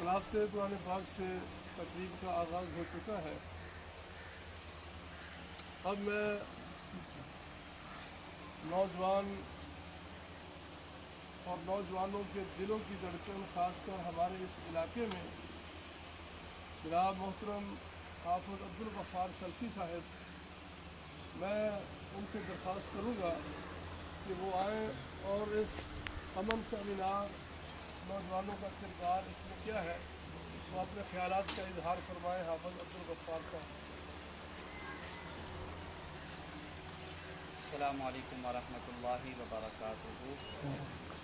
راستے قرآن پاک سے تقریب کا آغاز ہو چکا ہے۔ اب میں نوجوان اور نوجوانوں کے دلوں کی دھڑکن، خاص کر ہمارے اس علاقے میں جناب محترم حافظ عبدالغفار سلفی صاحب، میں ان سے درخواست کروں گا کہ وہ آئیں اور اس امن سیمینار نوجوانوں کا کردار اس میں کیا ہے وہ اپنے خیالات کا اظہار فرمائیں۔ حافظ عبدالغفار صاحب۔ السلام علیکم ورحمۃ اللہ وبرکاتہ۔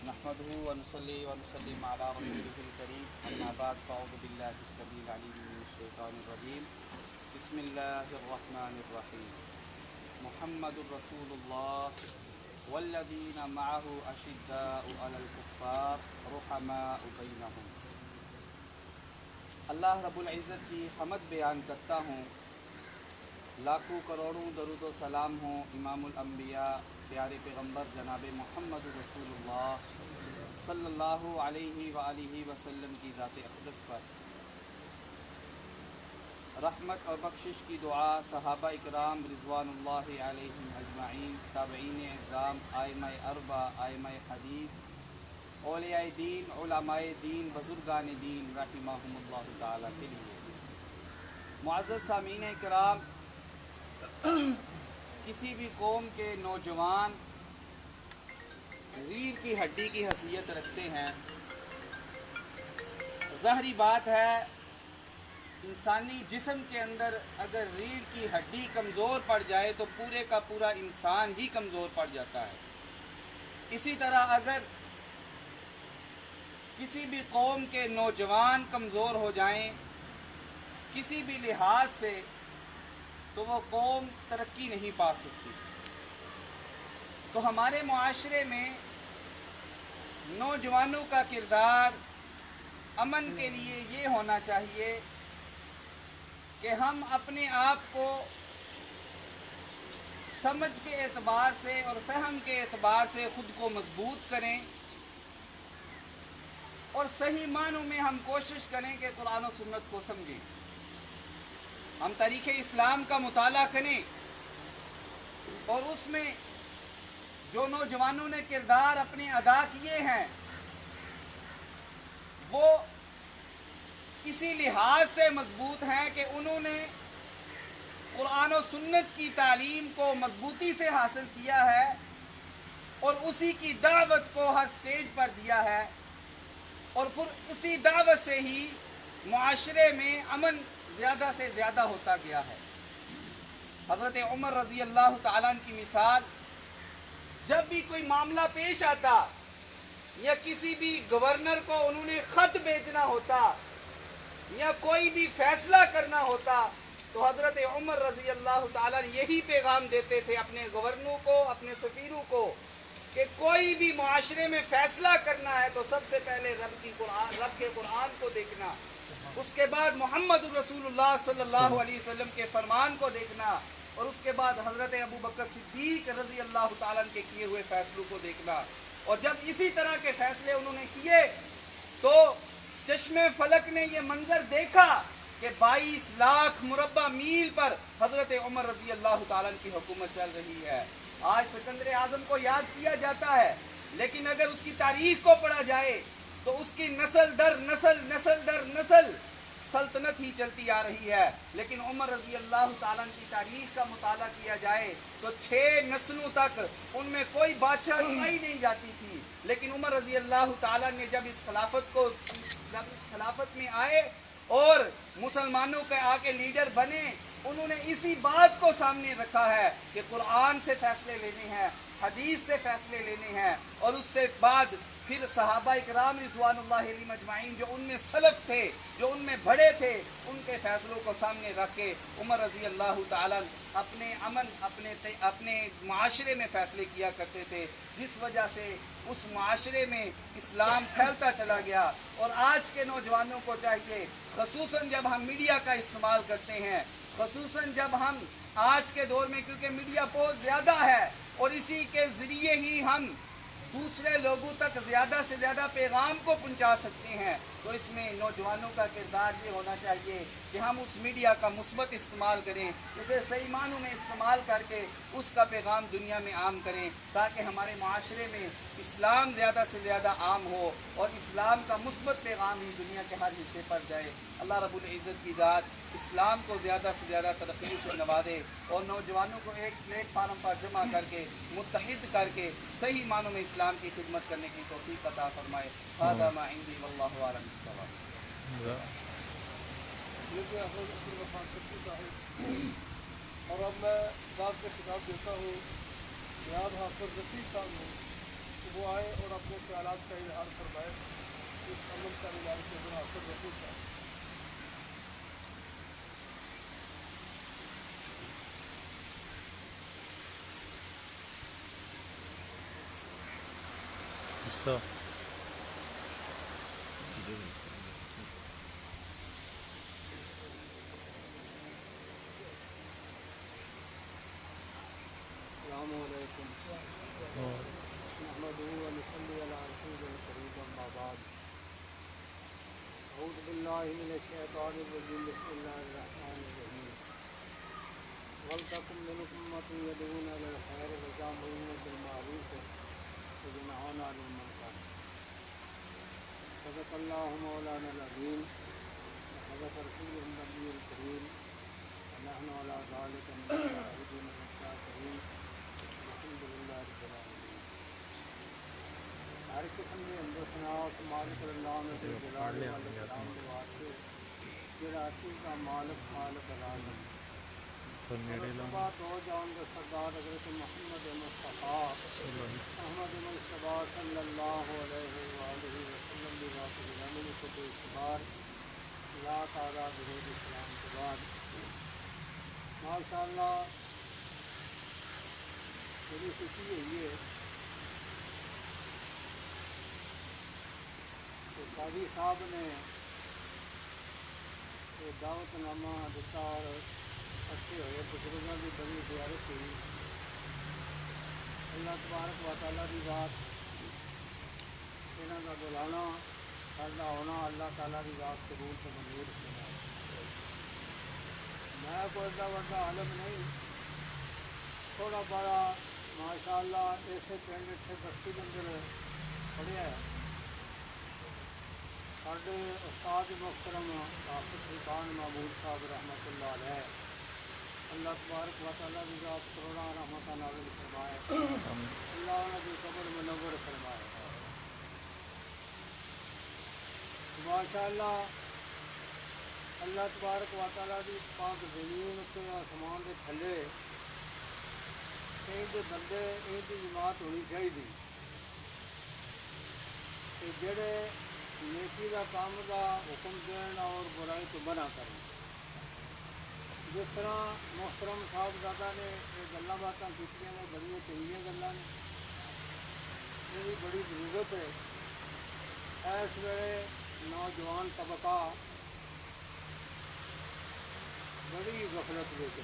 نحمده ونصلي ونسلم على رسوله الكريم، اما بعد فاعوذ باللہ السمیع العلیم من الشیطان الرجیم، بسم اللہ الرحمن الرحیم۔ محمد رسول اللہ والذین معه اشداء علی الکفار رحماء بینہم۔ اللہ رب العزت کی حمد بیان کرتا ہوں، لاکھوں کروڑوں درود و سلام ہوں امام الانبیاء پیارے پیغمبر جناب محمد رسول اللہ صلی اللہ علیہ وآلہ وسلم کی ذات اقدس پر۔ رحمت اور بخشش کی دعا صحابہ اکرام رضوان اللہ علیہم اجمعین، تابعین اعظام، ائمہ اربع، ائمہ حدیث، اولیاء دین، علماء دین، بزرگان دین رحمہم اللہ تعالیٰ کے لیے۔ معزز سامعین اکرام، کسی بھی قوم کے نوجوان ریڑھ کی ہڈی کی حیثیت رکھتے ہیں۔ ظاہری بات ہے، انسانی جسم کے اندر اگر ریڑھ کی ہڈی کمزور پڑ جائے تو پورے کا پورا انسان ہی کمزور پڑ جاتا ہے۔ اسی طرح اگر کسی بھی قوم کے نوجوان کمزور ہو جائیں کسی بھی لحاظ سے تو وہ قوم ترقی نہیں پا سکتی۔ تو ہمارے معاشرے میں نوجوانوں کا کردار امن کے لیے یہ ہونا چاہیے کہ ہم اپنے آپ کو سمجھ کے اعتبار سے اور فہم کے اعتبار سے خود کو مضبوط کریں، اور صحیح معنوں میں ہم کوشش کریں کہ قرآن و سنت کو سمجھیں، ہم تاریخ اسلام کا مطالعہ کریں، اور اس میں جو نوجوانوں نے کردار اپنے ادا کیے ہیں وہ اسی لحاظ سے مضبوط ہیں کہ انہوں نے قرآن و سنت کی تعلیم کو مضبوطی سے حاصل کیا ہے اور اسی کی دعوت کو ہر سٹیج پر دیا ہے، اور پھر اسی دعوت سے ہی معاشرے میں امن زیادہ سے زیادہ ہوتا گیا ہے۔ حضرت عمر رضی اللہ تعالیٰ عنہ کی مثال، جب بھی کوئی معاملہ پیش آتا یا کسی بھی گورنر کو انہوں نے خط بھیجنا ہوتا یا کوئی بھی فیصلہ کرنا ہوتا تو حضرت عمر رضی اللہ تعالیٰ عنہ یہی پیغام دیتے تھے اپنے گورنروں کو، اپنے سفیروں کو، کہ کوئی بھی معاشرے میں فیصلہ کرنا ہے تو سب سے پہلے رب کے قرآن کو دیکھنا، اس کے بعد محمد رسول اللہ صلی اللہ علیہ وسلم کے فرمان کو دیکھنا، اور اس کے بعد حضرت ابو بکر صدیق رضی اللہ تعالیٰ عنہ کے کیے ہوئے فیصلوں کو دیکھنا۔ اور جب اسی طرح کے فیصلے انہوں نے کیے تو چشم فلک نے یہ منظر دیکھا کہ 22 لاکھ مربع میل پر حضرت عمر رضی اللہ تعالیٰ عنہ کی حکومت چل رہی ہے۔ آج سکندر اعظم کو یاد کیا جاتا ہے، لیکن اگر اس کی تاریخ کو پڑھا جائے تو اس کی نسل در نسل سلطنت ہی چلتی آ رہی ہے، لیکن عمر رضی اللہ تعالیٰ عنہ کی تاریخ کا مطالعہ کیا جائے تو 6 نسلوں تک ان میں کوئی بادشاہ چنائی نہیں جاتی تھی، لیکن عمر رضی اللہ تعالیٰ نے جب اس خلافت میں آئے اور مسلمانوں کے آ کے لیڈر بنے، انہوں نے اسی بات کو سامنے رکھا ہے کہ قرآن سے فیصلے لینے ہیں، حدیث سے فیصلے لینے ہیں، اور اس سے بعد پھر صحابہ اکرام رضوان اللہ علیہم اجمعین جو ان میں سلف تھے، جو ان میں بڑے تھے، ان کے فیصلوں کو سامنے رکھ کے عمر رضی اللہ تعالیٰ اپنے امن اپنے معاشرے میں فیصلے کیا کرتے تھے، جس وجہ سے اس معاشرے میں اسلام پھیلتا چلا گیا۔ اور آج کے نوجوانوں کو چاہیے، خصوصاً جب ہم میڈیا کا استعمال کرتے ہیں، خصوصاً جب ہم آج کے دور میں، کیونکہ میڈیا بہت زیادہ ہے اور اسی کے ذریعے ہی ہم دوسرے لوگوں تک زیادہ سے زیادہ پیغام کو پہنچا سکتے ہیں، تو اس میں نوجوانوں کا کردار یہ ہونا چاہیے کہ ہم اس میڈیا کا مثبت استعمال کریں، اسے صحیح معنوں میں استعمال کر کے اس کا پیغام دنیا میں عام کریں، تاکہ ہمارے معاشرے میں اسلام زیادہ سے زیادہ عام ہو اور اسلام کا مثبت پیغام ہی دنیا کے ہر حصے پر جائے۔ اللہ رب العزت کی ذات اسلام کو زیادہ سے زیادہ ترقی سے نوازے اور نوجوانوں کو ایک پلیٹ فارم پر جمع کر کے متحد کر کے صحیح معنوں میں اسلام کی خدمت کرنے کی توفیق عطا فرمائے۔ هذا ما عندي والله اعلم الصواب۔ یہ کہ حافظ عبدالغفار سلفی صاحب، اور اب میں ذات کا خطاب دیتا ہوں جناب حافظ رفیع صاحب نے کہ وہ آئے اور اپنے خیالات کا اظہار فرمائے اس عمل کا اعلان کے اندر حافظ رفیع صاحب۔ السلام علیکم نحمدہ و نصلی علی رسولہ الکریم، اما بعد، اعوذ باللہ من الشیطان الرجیم، بسم اللہ الرحمن الرحیم، وَلْتَكُن مِّنْكُمْ أُمَّةٌ يَدْعُونَ إِلَى الْخَيْرِ وَيَأْمُرُونَ بِالْمَعْرُوفِ وَيَنْهَوْنَ عَنِ الْمُنكَرِ۔ صدق اللہ مولانا العظیم وصدق رسولہ النبی الکریم، ونحن علی ذلک من الشاہدین والشاکرین، الحمد للہ رب العالمین۔ ہر قسم کے حمد و ثنا مالک اللہ میں جلال والاکرام کے واسطے جڑا عطا کا مالک خالق العالم، اور دو جان کے سردار حضرت محمد مصطفیٰ احمد مصطفیٰ صلی اللہ علیہ وآلہ وسلم کی بات غلامی کو بے شمار لا تعالیٰ درود اسلام کے بعد، ماشاء اللہ بڑی خوشی ہوئی ہے کہ قاضی صاحب نے یہ دعوت نامہ دیتا اور اچھے ہوئے بزرگوں کی بڑی زیارت ہوئی۔ اللہ تبارک و تعالیٰ کی ذات یہاں کا بلانا سارا ہونا اللہ تعالیٰ کی ذات قبول سے منظور کرنا۔ میں کوئی ایڈا بڑا عالم نہیں، تھوڑا بڑا ماشاء اللہ ایسے پنڈ اتنے بستی کے اندر پڑھیا ہے۔ ساڈے استاد محترم حافظ سلطان محمود صاحب رحمۃ اللہ علیہ، اللہ تبارک و تعالیٰ کی ذات کروڑا رحمت نازل فرمائے، اللہ انہوں کی قبر منور فرمائے۔ ماشاء اللہ اللہ تبارک و تعالیٰ کی پاک زمین کے آسمان کے تھلے ان کے بندے ان کی جماعت ہونی چاہیے کہ جڑے نیکی کا کام کا حکم دین اور برائی تو منع کریں۔ جس طرح محترم صاحبزادہ نے یہ گلاں باتاں کیتیاں نے، بڑی چنگیاں گلاں نے، یہ بڑی ضرورت ہے۔ اس ویلے نوجوان طبقہ بڑی غفلت دے کے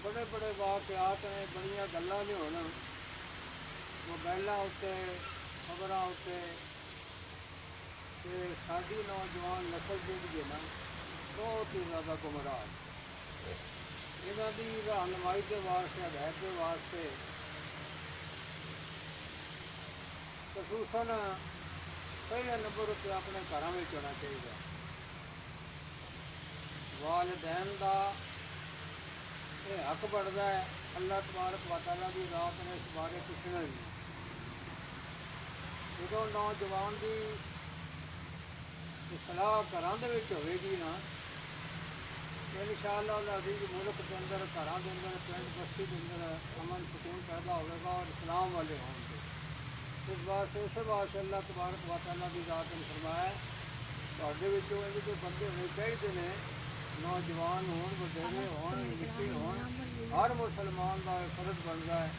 بڑے بڑے واقعات ہیں، بڑیاں گلاں نے ہونا موبائلاں اتنے خبراں اتنے کہ ساری نوجوان نسل جڑی ہے نا بہت ہی زیادہ گمراہ، یہاں کی رہنمائی کے واسطے ہدایت کے واسطے خصوصاً پہلے نمبر پہ اپنے گھر میں ہونا چاہیے۔ والدین کا یہ حق بڑھتا ہے، اللہ تبارک و تعالیٰ کی ذات نے اس بارے پوچھنا نہیں۔ جب نوجوان کی اصلاح گھروں کے ہوئے گی نا، ان شاء اللہ العزیز ملک کے اندر گھروں کے اندر پنڈ بستی کے اندر امن سکون پیدا ہوئے گا اور اسلام والے ہوں گے۔ اس واسطے اس واسطے اللہ تبارک و تعالیٰ کی ذات نے فرمایا تھوڑے جو بندے ہونے چاہیے، نوجوان ہون، وڈیرے ہون، نکے ہون، ہر مسلمان کا فرض بنتا ہے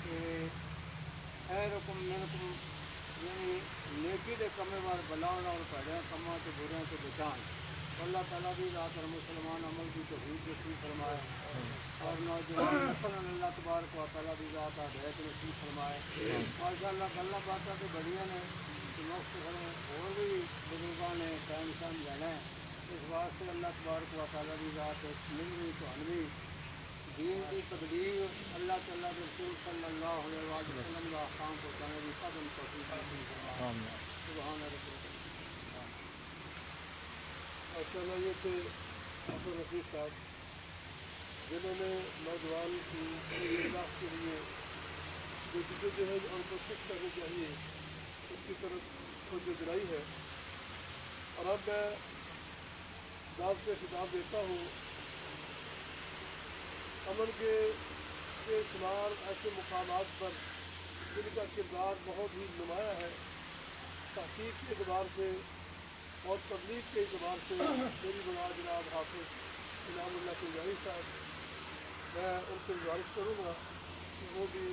کہ خیرکم منکم یعنی نیکی کے کمے وال بلاؤ اور بڑے کموں سے برے سے بچان، اللہ تعالیٰ بھی ذات اور مسلمان عمل کی توفیق نصیب فرمائے اور نوجوان نسل اللہ تبارک و تعالیٰ بھی ذات ہدایت نصیب فرمائے ماشاء اللہ گلا باتیں تو بڑیاں نے وقت اور بھی بزرگوں نے ٹائم شام لینا ہے اس واسطے اللہ تبارک و تعالیٰ بھی ذات ملوی تہنوی دین کی تبلیغ اللہ تعالیٰ کے رسول صلی اللہ علیہ وسلم کا احکام پہنچانے کی قدم توفیق نصیب فرمائے سبحان رب ماشاء اللہ یہ تھے عبد الرفیق صاحب جنہوں نے نوجوان کی اصلاح کے لیے جو جدوجہد اور کوشش کرنی چاہیے اس کی طرف خود گرائی ہے اور اب میں ذات سے خطاب دیتا ہوں امن کے شمار ایسے مقامات پر جن کا کردار بہت ہی نمایاں ہے تحقیق کے اعتبار سے اور تبلیغ کے اعتبار سے میری بڑا جناب حافظ انعام اللہ تنجاری صاحب میں ان سے گزارش کروں گا کہ وہ بھی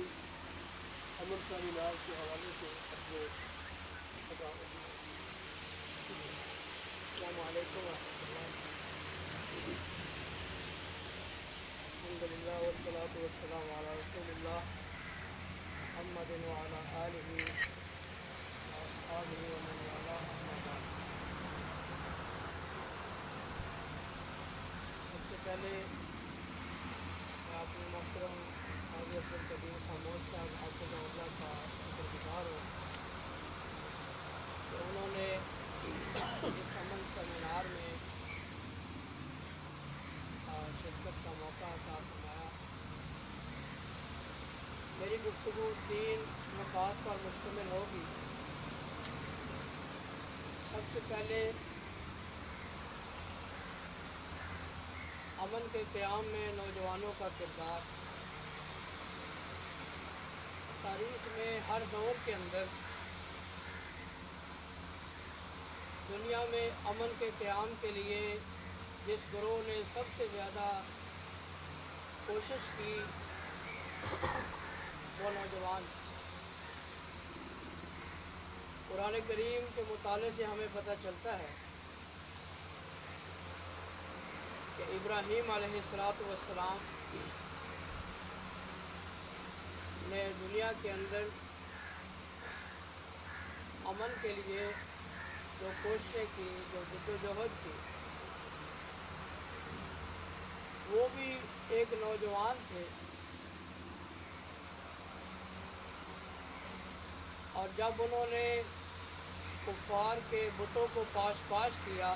امن سیمینار کے حوالے سے اپنے السلام علیکم ورحمۃ اللہ الحمد للہ والصلاۃ والسلام علی رسول اللہ محمد وعلی آلہ وصحبہ ومن والاه اما بعد سب سے پہلے میں اپنے محترم حاجی عبدالقدیم خاموش صاحب حافظ اللہ کا شکر گزار ہوں کہ انہوں نے اس امن سیمینار میں شرکت کا موقع عطا فرمایا. میری گفتگو 3 نکات پر مشتمل ہوگی. سب سے پہلے امن کے قیام میں نوجوانوں کا کردار. تاریخ میں ہر دور کے اندر دنیا میں امن کے قیام کے لیے جس گروہ نے سب سے زیادہ کوشش کی وہ نوجوان. قرآن کریم کے مطالعے سے ہمیں پتہ چلتا ہے کہ ابراہیم علیہ السلام نے دنیا کے اندر امن کے لیے جو کوششیں کی، جو جدوجہد کی، وہ بھی ایک نوجوان تھے. اور جب انہوں نے کفار کے بتوں کو پاش کیا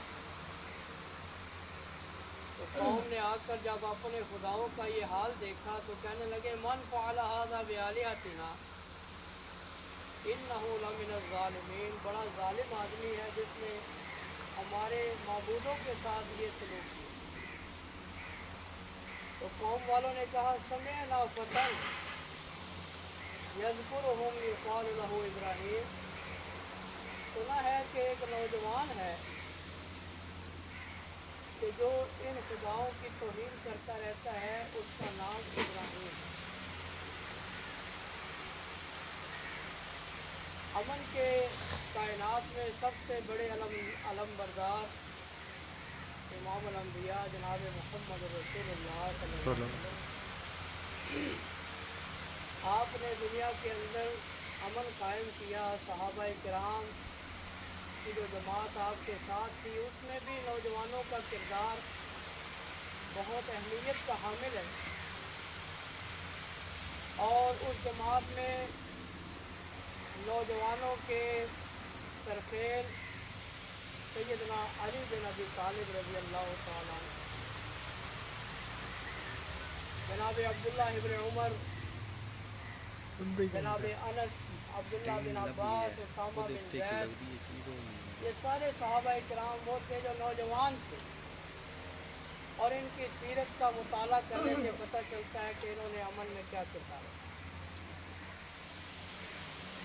تو قوم نے آ کر جب اپنے خداؤں کا یہ حال دیکھا تو کہنے لگے من فعل هذا بآلهتنا انه لمن الظالمین. بڑا ظالم آدمی ہے جس نے ہمارے معبودوں کے ساتھ یہ سلوک کیا. تو قوم والوں نے کہا سمعنا فتى یذکرہم یقال لہ ابراہیم. سنا ہے کہ ایک نوجوان ہے کہ جو ان خداؤں کی توہین کرتا رہتا ہے، اس کا نام ابراہیم. امن کے کائنات میں سب سے بڑے علم بردار امام الانبیاء جناب محمد رسول اللہ صلی اللہ علیہ وسلم، آپ نے دنیا کے اندر امن قائم کیا. صحابہ کرام کی جو جماعت آپ کے ساتھ تھی اس میں بھی نوجوانوں کا کردار بہت اہمیت کا حامل ہے. اور اس جماعت میں نوجوانوں کے سرخیل سیدنا علی بن ابی طالب رضی اللہ تعالیٰ عنہ، جناب عبداللہ ابن عمر، جناب انس، عبداللہ بن عباس، اسامہ بن زید، یہ سارے صحابہ کرام وہ تھے جو نوجوان تھے. اور ان کی سیرت کا مطالعہ کرنے سے پتہ چلتا ہے کہ انہوں نے امن میں کیا کردار ہے.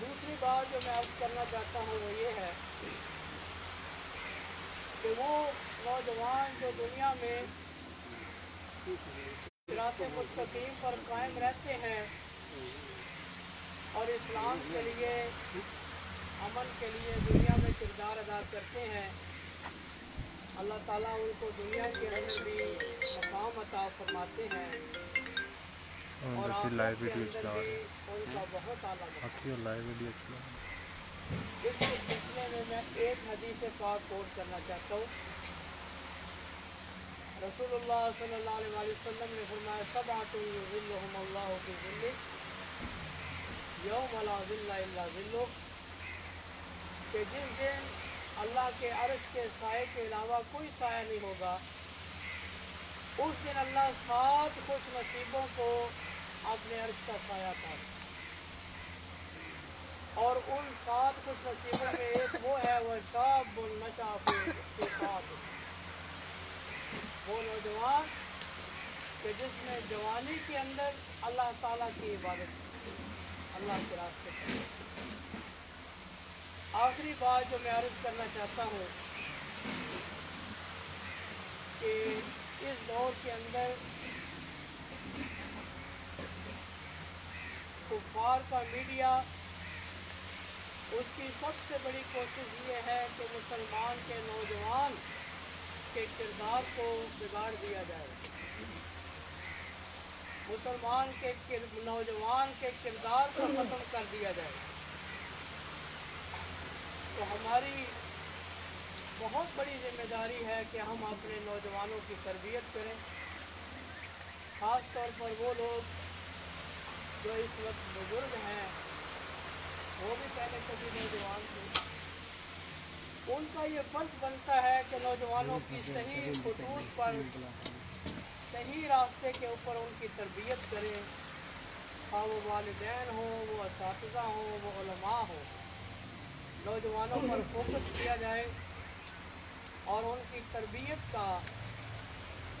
دوسری بات جو میں عرض کرنا چاہتا ہوں وہ یہ ہے کہ وہ نوجوان جو دنیا میں صراط مستقیم پر قائم رہتے ہیں اور اسلام کے لیے، امن کے لیے دنیا میں کردار ادا کرتے ہیں، اللہ تعالیٰ ان کو دنیا کے اندر بھی مقام عطا فرماتے ہیں اور آخرت کے اندر بھی ان کا بہت اعلیٰ مقام۔ اس کے سلسلے میں ایک حدیث پاک کوٹ کرنا چاہتا ہوں۔ رسول اللہ صلی اللہ علیہ وسلم نے فرمایا سبعۃ یظلھم اللہ فی ظلہ یوم لا ظل الا ظلہ، کہ جس دن اللہ کے عرش کے سائے کے علاوہ کوئی سایہ نہیں ہوگا، اس دن اللہ 7 خوش نصیبوں کو اپنے عرش کا سایہ عطا کرے، اور ان 7 خوش نصیبوں میں ایک وہ ہے وہ شاب نشأ فی طاعۃ، وہ نوجوان کہ جس نے جوانی کے اندر اللہ تعالیٰ کی عبادت کی، اللہ کے راستے پر۔ آخری بات جو میں عرض کرنا چاہتا ہوں کہ اس دور کے اندر کفار کا میڈیا، اس کی سب سے بڑی کوشش یہ ہے کہ مسلمان کے نوجوان کے کردار کو بگاڑ دیا جائے، مسلمان کے نوجوان کے کردار کو ختم کر دیا جائے۔ تو ہماری بہت بڑی ذمہ داری ہے کہ ہم اپنے نوجوانوں کی تربیت کریں، خاص طور پر وہ لوگ جو اس وقت بزرگ ہیں، وہ بھی پہلے کبھی نوجوان تھے، ان کا یہ فرض بنتا ہے کہ نوجوانوں کی صحیح خطوط پر، صحیح راستے کے اوپر ان کی تربیت کریں، خواہ وہ والدین ہوں، وہ اساتذہ ہوں، وہ علماء ہوں، نوجوانوں پر فوکس کیا جائے اور ان کی تربیت کا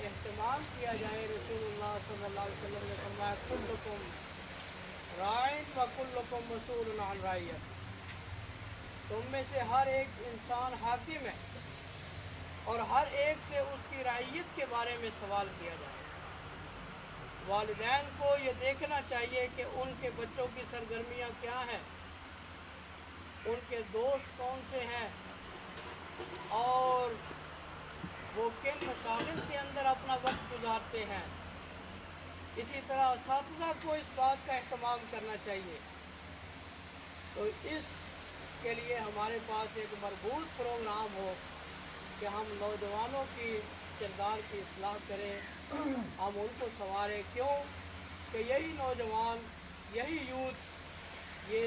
اہتمام کیا جائے۔ رسول اللہ صلی اللہ علیہ وسلم نے فرمایا کلکم راعٍ و کلکم مسئول عن رعیت، تم میں سے ہر ایک انسان حاکم ہے اور ہر ایک سے اس کی رعیت کے بارے میں سوال کیا جائے۔ والدین کو یہ دیکھنا چاہیے کہ ان کے بچوں کی سرگرمیاں کیا ہیں، ان کے دوست کون سے ہیں اور وہ کن مشاغل کے اندر اپنا وقت گزارتے ہیں۔ اسی طرح اساتذہ کو اس بات کا اہتمام کرنا چاہیے۔ تو اس کے لیے ہمارے پاس ایک مربوط پروگرام ہو کہ ہم نوجوانوں کی کردار کی اصلاح کریں، ہم ان کو سنواریں، کیوں کہ یہی نوجوان، یہی یوتھ، یہ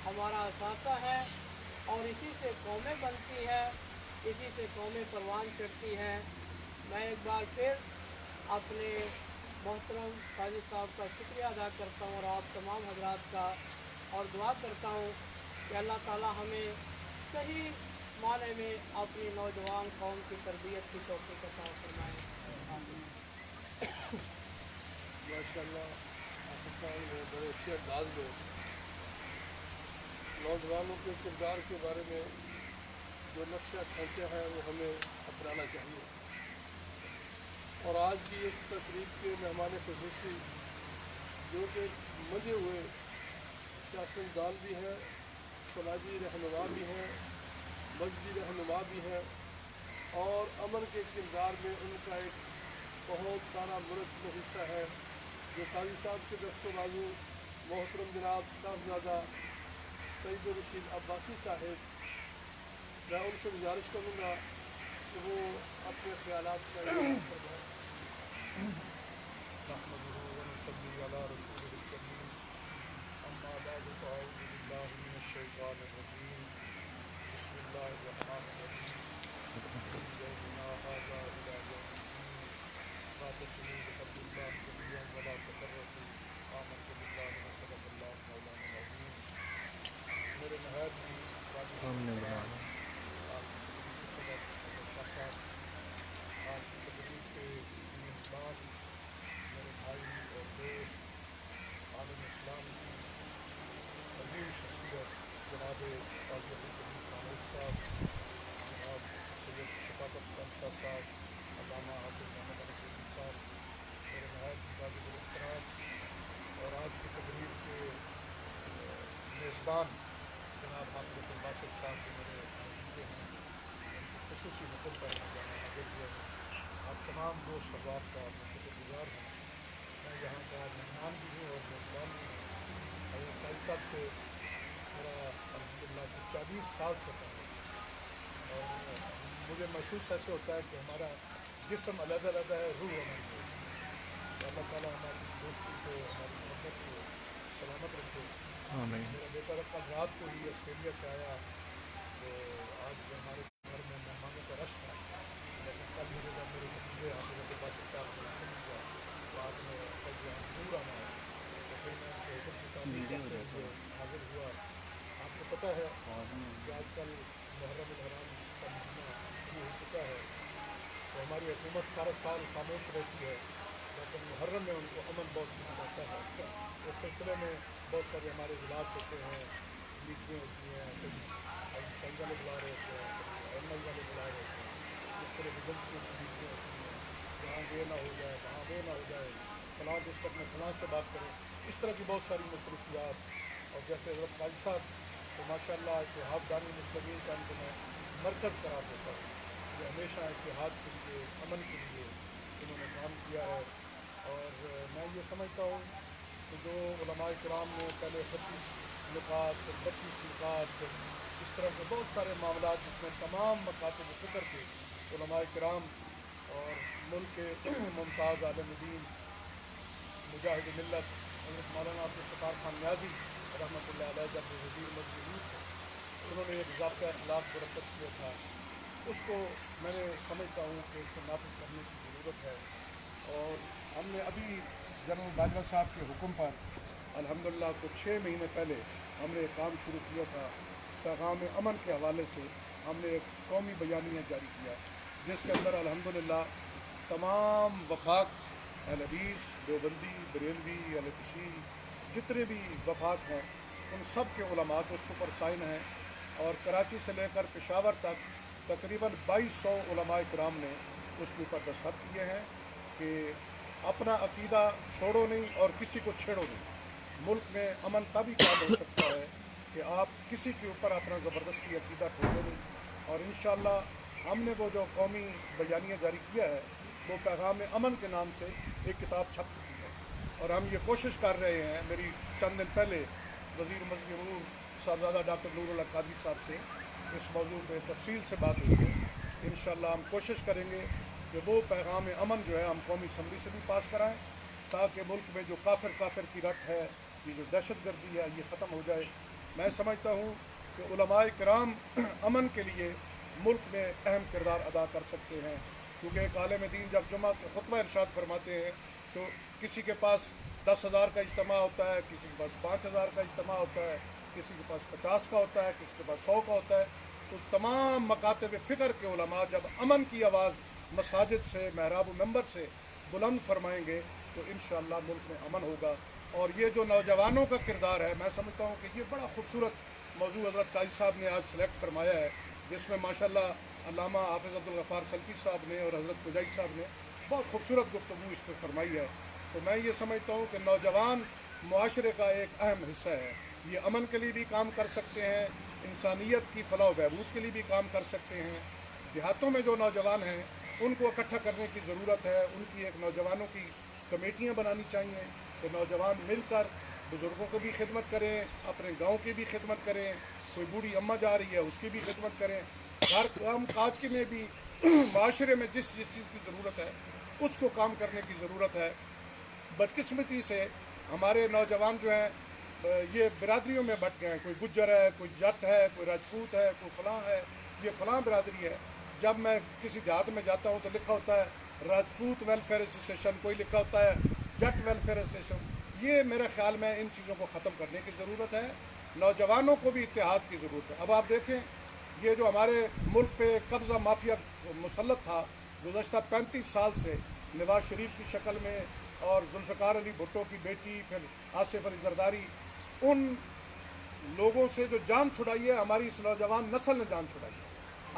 ہمارا اثاثہ ہے اور اسی سے قومیں بنتی ہیں، اسی سے قومیں پروان چڑھتی ہیں۔ میں ایک بار پھر اپنے محترم قاضی صاحب کا شکریہ ادا کرتا ہوں اور آپ تمام حضرات کا، اور دعا کرتا ہوں کہ اللہ تعالی ہمیں صحیح معنی میں اپنی نوجوان قوم کی تربیت کی توفیق عطا فرمائے۔ آمین۔ ماشاء اللہ حافظ صاحب نے بڑے اچھے انداز میں نوجوانوں کے کردار کے بارے میں جو نقشہ کھینچا ہے وہ ہمیں اپنانا چاہیے۔ اور آج کی اس تقریب کے مہمان خصوصی جو کہ مجھے ہوئے سیاستدان بھی ہیں، سماجی رہنما بھی ہیں، مذہبی رہنما بھی ہیں، اور امن کے کردار میں ان کا ایک بہت سارا مرکب حصہ ہے، جو قاضی صاحب کے دست و بازو محترم جناب صاحبزادہ سعید الرشید عباسی صاحب، میں ان سے گزارش کروں گا کہ وہ اپنے خیالات کا اظہار فرمائیں۔ نحمده ونصلي على رسوله الكريم اما بعد فاعوذ بالله من الشيطان الرجيم بسم الله الرحمن الرحيم من يومنا هذا الى يوم الدين واعتصموا بحبل الله جميعا ولا تفرقوا آمنت بالله وصدق الله مولانا العظيم۔ میرے نہایت ہی سامنے بنانا صدر شاہ صاحب، آپ کی تقریب کے میزبان میرے بھائی اور دوست عالم اسلام کی عظیم شخصیت جناب قاضی عبدالکریم خاموش صاحب، جناب خصوصی حکم فرما جانا حاضر ہوا ہے. آپ تمام دوست احباب کا میں شکر گزار ہوں. میں یہاں کا مہمان بھی ہوں اور میزبان بھی ہوں. حضرت قاضی صاحب سے میرا الحمدللہ 40 سال سے تعلق ہے اور مجھے محسوس ایسے ہوتا ہے کہ ہمارا جسم علیحدہ علیحدہ ہے، روح ہماری ہے. تو اللہ تعالیٰ ہماری اس دوستی کو، ہماری محبت کو سلامت رکھے. میرا بیٹا کل رات کو ہی آسٹریلیا سے آیا تو آج ہمارے گھر میں مہمانوں کا رش تھا، لیکن کل میرے جب میرے بھتیجے حافظ عبدالباسط صاحب کو حکم ہوا تو آپ نے کل جو ہم ضرور آنا ہے تو پھر میں ان کے حکم کی تعمیل کرتے ہوئے حاضر ہوا. آپ کو پتہ ہے کہ آج کل محرم الحرام کا مہینہ شروع ہو چکا ہے تو ہماری حکومت سارا سال خاموش رہتی ہے، لیکن محرم میں ان کو امن بہت مل جاتا ہے. اس سلسلے میں بہت سارے ہمارے اجلاس ہوتے ہیں، میٹنگیں ہوتی ہیں، کبھی سنگ والے بلا رہے ہوتے ہیں، کبھی ایم آئی والے بلا رہے ہوتے ہیں، مختلف ایجنسیوں کی میٹنگیں ہوتی ہیں، جہاں یہ نہ ہو جائے وہاں وہ نہ ہو جائے، فلاں ڈسٹرکٹ میں فلاں سے بات کریں. اس طرح کی بہت ساری مصروفیات. اور جیسے حضرت قاضی صاحب تو ماشاء اللہ اتحاد دانی مسلمین کا ان کو میں مرکز قرار دیتا ہوں. یہ ہمیشہ اتحاد کے لیے، امن کے لیے انہوں نے کام کیا ہے. اور میں یہ سمجھتا ہوں کہ جو علماء کرام نے پہلے 35 نکات، پھر 32 نکات، پھر اس طرح کے بہت سارے معاملات جس میں تمام مکاتب فکر کے علماء کرام اور ملک کے ممتاز عالم دین مجاہد ملت حضرت مولانا عبدالستار خان نیازی رحمۃ اللہ علیہ جب وہ وزیر مجبور تھے انہوں نے ایک ضابطۂ اخلاق مرتب کیا تھا. اس کو میں نے سمجھتا ہوں کہ اس کو نافذ کرنے کی ضرورت ہے. اور ہم نے ابھی جنرل باجوہ صاحب کے حکم پر الحمدللہ کو 6 مہینے پہلے ہم نے ایک کام شروع کیا تھا. پیغام امن کے حوالے سے ہم نے ایک قومی بیانیہ جاری کیا جس کے اندر الحمدللہ تمام وفاق اہل حدیث، دیوبندی، بریلوی، اہل تشیع جتنے بھی وفاق ہیں ان سب کے علماء اس کے اوپر سائن ہیں. اور کراچی سے لے کر پشاور تک تقریباً 2200 علماء کرام نے اس کے اوپر دستخط کیے ہیں کہ اپنا عقیدہ چھوڑو نہیں اور کسی کو چھیڑو نہیں. ملک میں امن تبھی قائم ہو سکتا ہے کہ آپ کسی کے اوپر اپنا زبردستی عقیدہ ٹھوکو نہیں. اور انشاءاللہ ہم نے وہ جو قومی بیانیہ جاری کیا ہے وہ پیغام امن کے نام سے ایک کتاب چھپ چکی ہے. اور ہم یہ کوشش کر رہے ہیں، میری چند دن پہلے وزیر مذہب امور صاحبزادہ ڈاکٹر نور اللہ قادری صاحب سے اس موضوع پہ تفصیل سے بات ہوئی ہے. انشاءاللہ ہم کوشش کریں گے کہ وہ پیغام امن جو ہے ہم قومی اسمبلی سے بھی پاس کرائیں تاکہ ملک میں جو کافر کی رٹ ہے، یہ جو دہشت گردی ہے، یہ ختم ہو جائے. میں سمجھتا ہوں کہ علماء کرام امن کے لیے ملک میں اہم کردار ادا کر سکتے ہیں. کیونکہ ایک عالم دین جب جمعہ کے خطبہ ارشاد فرماتے ہیں تو کسی کے پاس 10,000 کا اجتماع ہوتا ہے، کسی کے پاس 5,000 کا اجتماع ہوتا ہے، کسی کے پاس 50 کا ہوتا ہے، کسی کے پاس 100 کا ہوتا ہے. تو تمام مکاتب فکر کے علماء جب امن کی آواز مساجد سے، محراب و منبر سے بلند فرمائیں گے تو انشاءاللہ ملک میں امن ہوگا. اور یہ جو نوجوانوں کا کردار ہے، میں سمجھتا ہوں کہ یہ بڑا خوبصورت موضوع حضرت قاضی صاحب نے آج سلیکٹ فرمایا ہے جس میں ماشاءاللہ علامہ حافظ عبدالغفار سلفی صاحب نے اور حضرت قجائی صاحب نے بہت خوبصورت گفتگو اس پہ فرمائی ہے. تو میں یہ سمجھتا ہوں کہ نوجوان معاشرے کا ایک اہم حصہ ہے. یہ امن کے لیے بھی کام کر سکتے ہیں، انسانیت کی فلاح و بہبود کے لیے بھی کام کر سکتے ہیں. دیہاتوں میں جو نوجوان ہیں ان کو اکٹھا کرنے کی ضرورت ہے. ان کی ایک نوجوانوں کی کمیٹیاں بنانی چاہیے کہ نوجوان مل کر بزرگوں کو بھی خدمت کریں، اپنے گاؤں کی بھی خدمت کریں، کوئی بوڑھی اماں جا رہی ہے اس کی بھی خدمت کریں. ہر کام کاج کے میں بھی معاشرے میں جس چیز کی ضرورت ہے اس کو کام کرنے کی ضرورت ہے. بدقسمتی سے ہمارے نوجوان جو ہیں یہ برادریوں میں بٹ گئے ہیں. کوئی گجر ہے، کوئی جٹ ہے، کوئی راجپوت ہے، کوئی فلاں ہے، یہ فلاں برادری ہے. جب میں کسی دیہات میں جاتا ہوں تو لکھا ہوتا ہے راجپوت ویلفیئر ایسوسیشن، کوئی لکھا ہوتا ہے جٹ ویلفیئر ایسوسیشن. یہ میرے خیال میں ان چیزوں کو ختم کرنے کی ضرورت ہے. نوجوانوں کو بھی اتحاد کی ضرورت ہے. اب آپ دیکھیں یہ جو ہمارے ملک پہ قبضہ مافیا مسلط تھا گزشتہ 35 سال سے نواز شریف کی شکل میں اور ذوالفقار علی بھٹو کی بیٹی، پھر آصف علی زرداری، ان لوگوں سے جو جان چھڑائی ہے ہماری اس نوجوان نسل نے جان چھڑائی ہے.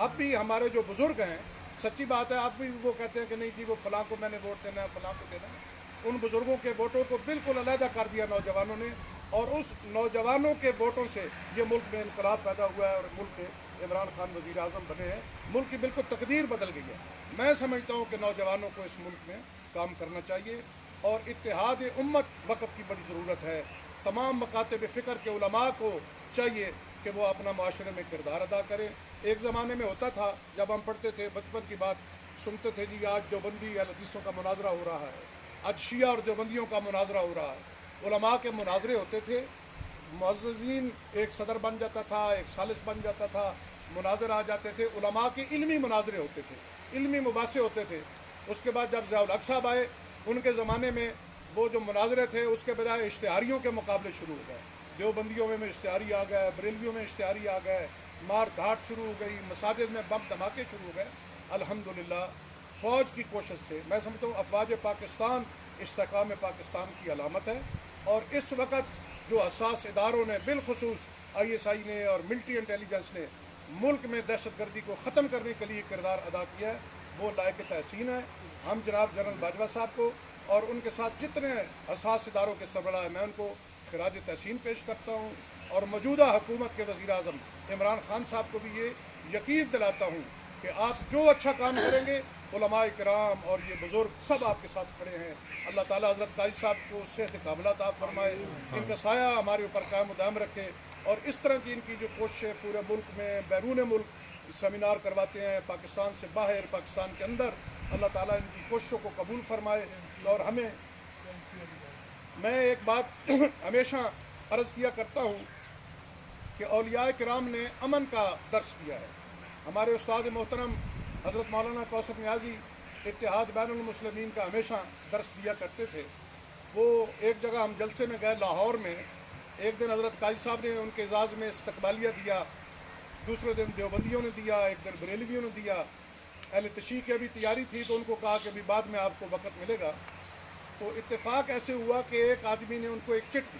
اب بھی ہمارے جو بزرگ ہیں، سچی بات ہے، اب بھی وہ کہتے ہیں کہ نہیں جی وہ فلاں کو میں نے ووٹ دینا ہے، فلاں کو دینا ہے. ان بزرگوں کے ووٹوں کو بالکل علیحدہ کر دیا نوجوانوں نے، اور اس نوجوانوں کے ووٹوں سے یہ ملک میں انقلاب پیدا ہوا ہے اور ملک کے عمران خان وزیر اعظم بنے ہیں، ملک کی بالکل تقدیر بدل گئی ہے۔ میں سمجھتا ہوں کہ نوجوانوں کو اس ملک میں کام کرنا چاہیے اور اتحاد امت وقت کی بڑی ضرورت ہے۔ تمام مکاتب فکر کے علماء کو چاہیے کہ وہ اپنا معاشرے میں کردار ادا کریں۔ ایک زمانے میں ہوتا تھا، جب ہم پڑھتے تھے بچپن کی بات سنتے تھے، جی آج دیوبندی اہل حدیثوں کا مناظرہ ہو رہا ہے، آج شیعہ اور دیوبندیوں کا مناظرہ ہو رہا ہے۔ علماء کے مناظرے ہوتے تھے، معززین ایک صدر بن جاتا تھا، ایک ثالث بن جاتا تھا، مناظر آ جاتے تھے، علماء کے علمی مناظرے ہوتے تھے، علمی مباحثے ہوتے تھے۔ اس کے بعد جب ضیاء الحق صاحب آئے، ان کے زمانے میں وہ جو مناظرے تھے اس کے بجائے اشتہاریوں کے مقابلے شروع ہو گئے۔ دیوبندیوں میں اشتہاری آ گئے، بریلویوں میں اشتہاری آ گئے، مار دھاڑ شروع ہو گئی، مساجد میں بم دھماکے شروع ہو گئے۔ الحمدللہ فوج کی کوشش سے میں سمجھتا ہوں افواج پاکستان استحکام پاکستان کی علامت ہے، اور اس وقت جو حساس اداروں نے بالخصوص ISI نے اور ملٹری انٹیلیجنس نے ملک میں دہشت گردی کو ختم کرنے کے لیے کردار ادا کیا ہے، وہ لائق تحسین ہے۔ ہم جناب جنرل باجوہ صاحب کو اور ان کے ساتھ جتنے حساس اداروں کے سربراہ ہیں، میں ان کو خراج تحسین پیش کرتا ہوں، اور موجودہ حکومت کے وزیر اعظم عمران خان صاحب کو بھی یہ یقین دلاتا ہوں کہ آپ جو اچھا کام کریں گے، علماء کرام اور یہ بزرگ سب آپ کے ساتھ کھڑے ہیں۔ اللہ تعالیٰ حضرت قائد صاحب کو صحت کاملہ عطا فرمائے، ان کا سایہ ہمارے اوپر قائم و دائم رکھے، اور اس طرح کی ان کی جو کوششیں پورے ملک میں بیرون ملک سیمینار کرواتے ہیں، پاکستان سے باہر، پاکستان کے اندر، اللہ تعالیٰ ان کی کوششوں کو قبول فرمائے۔ اور ہمیں میں ایک بات ہمیشہ عرض کیا کرتا ہوں کہ اولیاء کرام نے امن کا درس دیا ہے۔ ہمارے استاد محترم حضرت مولانا کوثر نیازی اتحاد بین المسلمین کا ہمیشہ درس دیا کرتے تھے۔ وہ ایک جگہ ہم جلسے میں گئے لاہور میں، ایک دن حضرت قاضی صاحب نے ان کے اعزاز میں استقبالیہ دیا، دوسرے دن دیوبندیوں نے دیا، ایک دن بریلویوں نے دیا۔ اہل تشیع کی ابھی تیاری تھی تو ان کو کہا کہ ابھی بعد میں آپ کو وقت ملے گا۔ تو اتفاق ایسے ہوا کہ ایک آدمی نے ان کو ایک چٹ دی،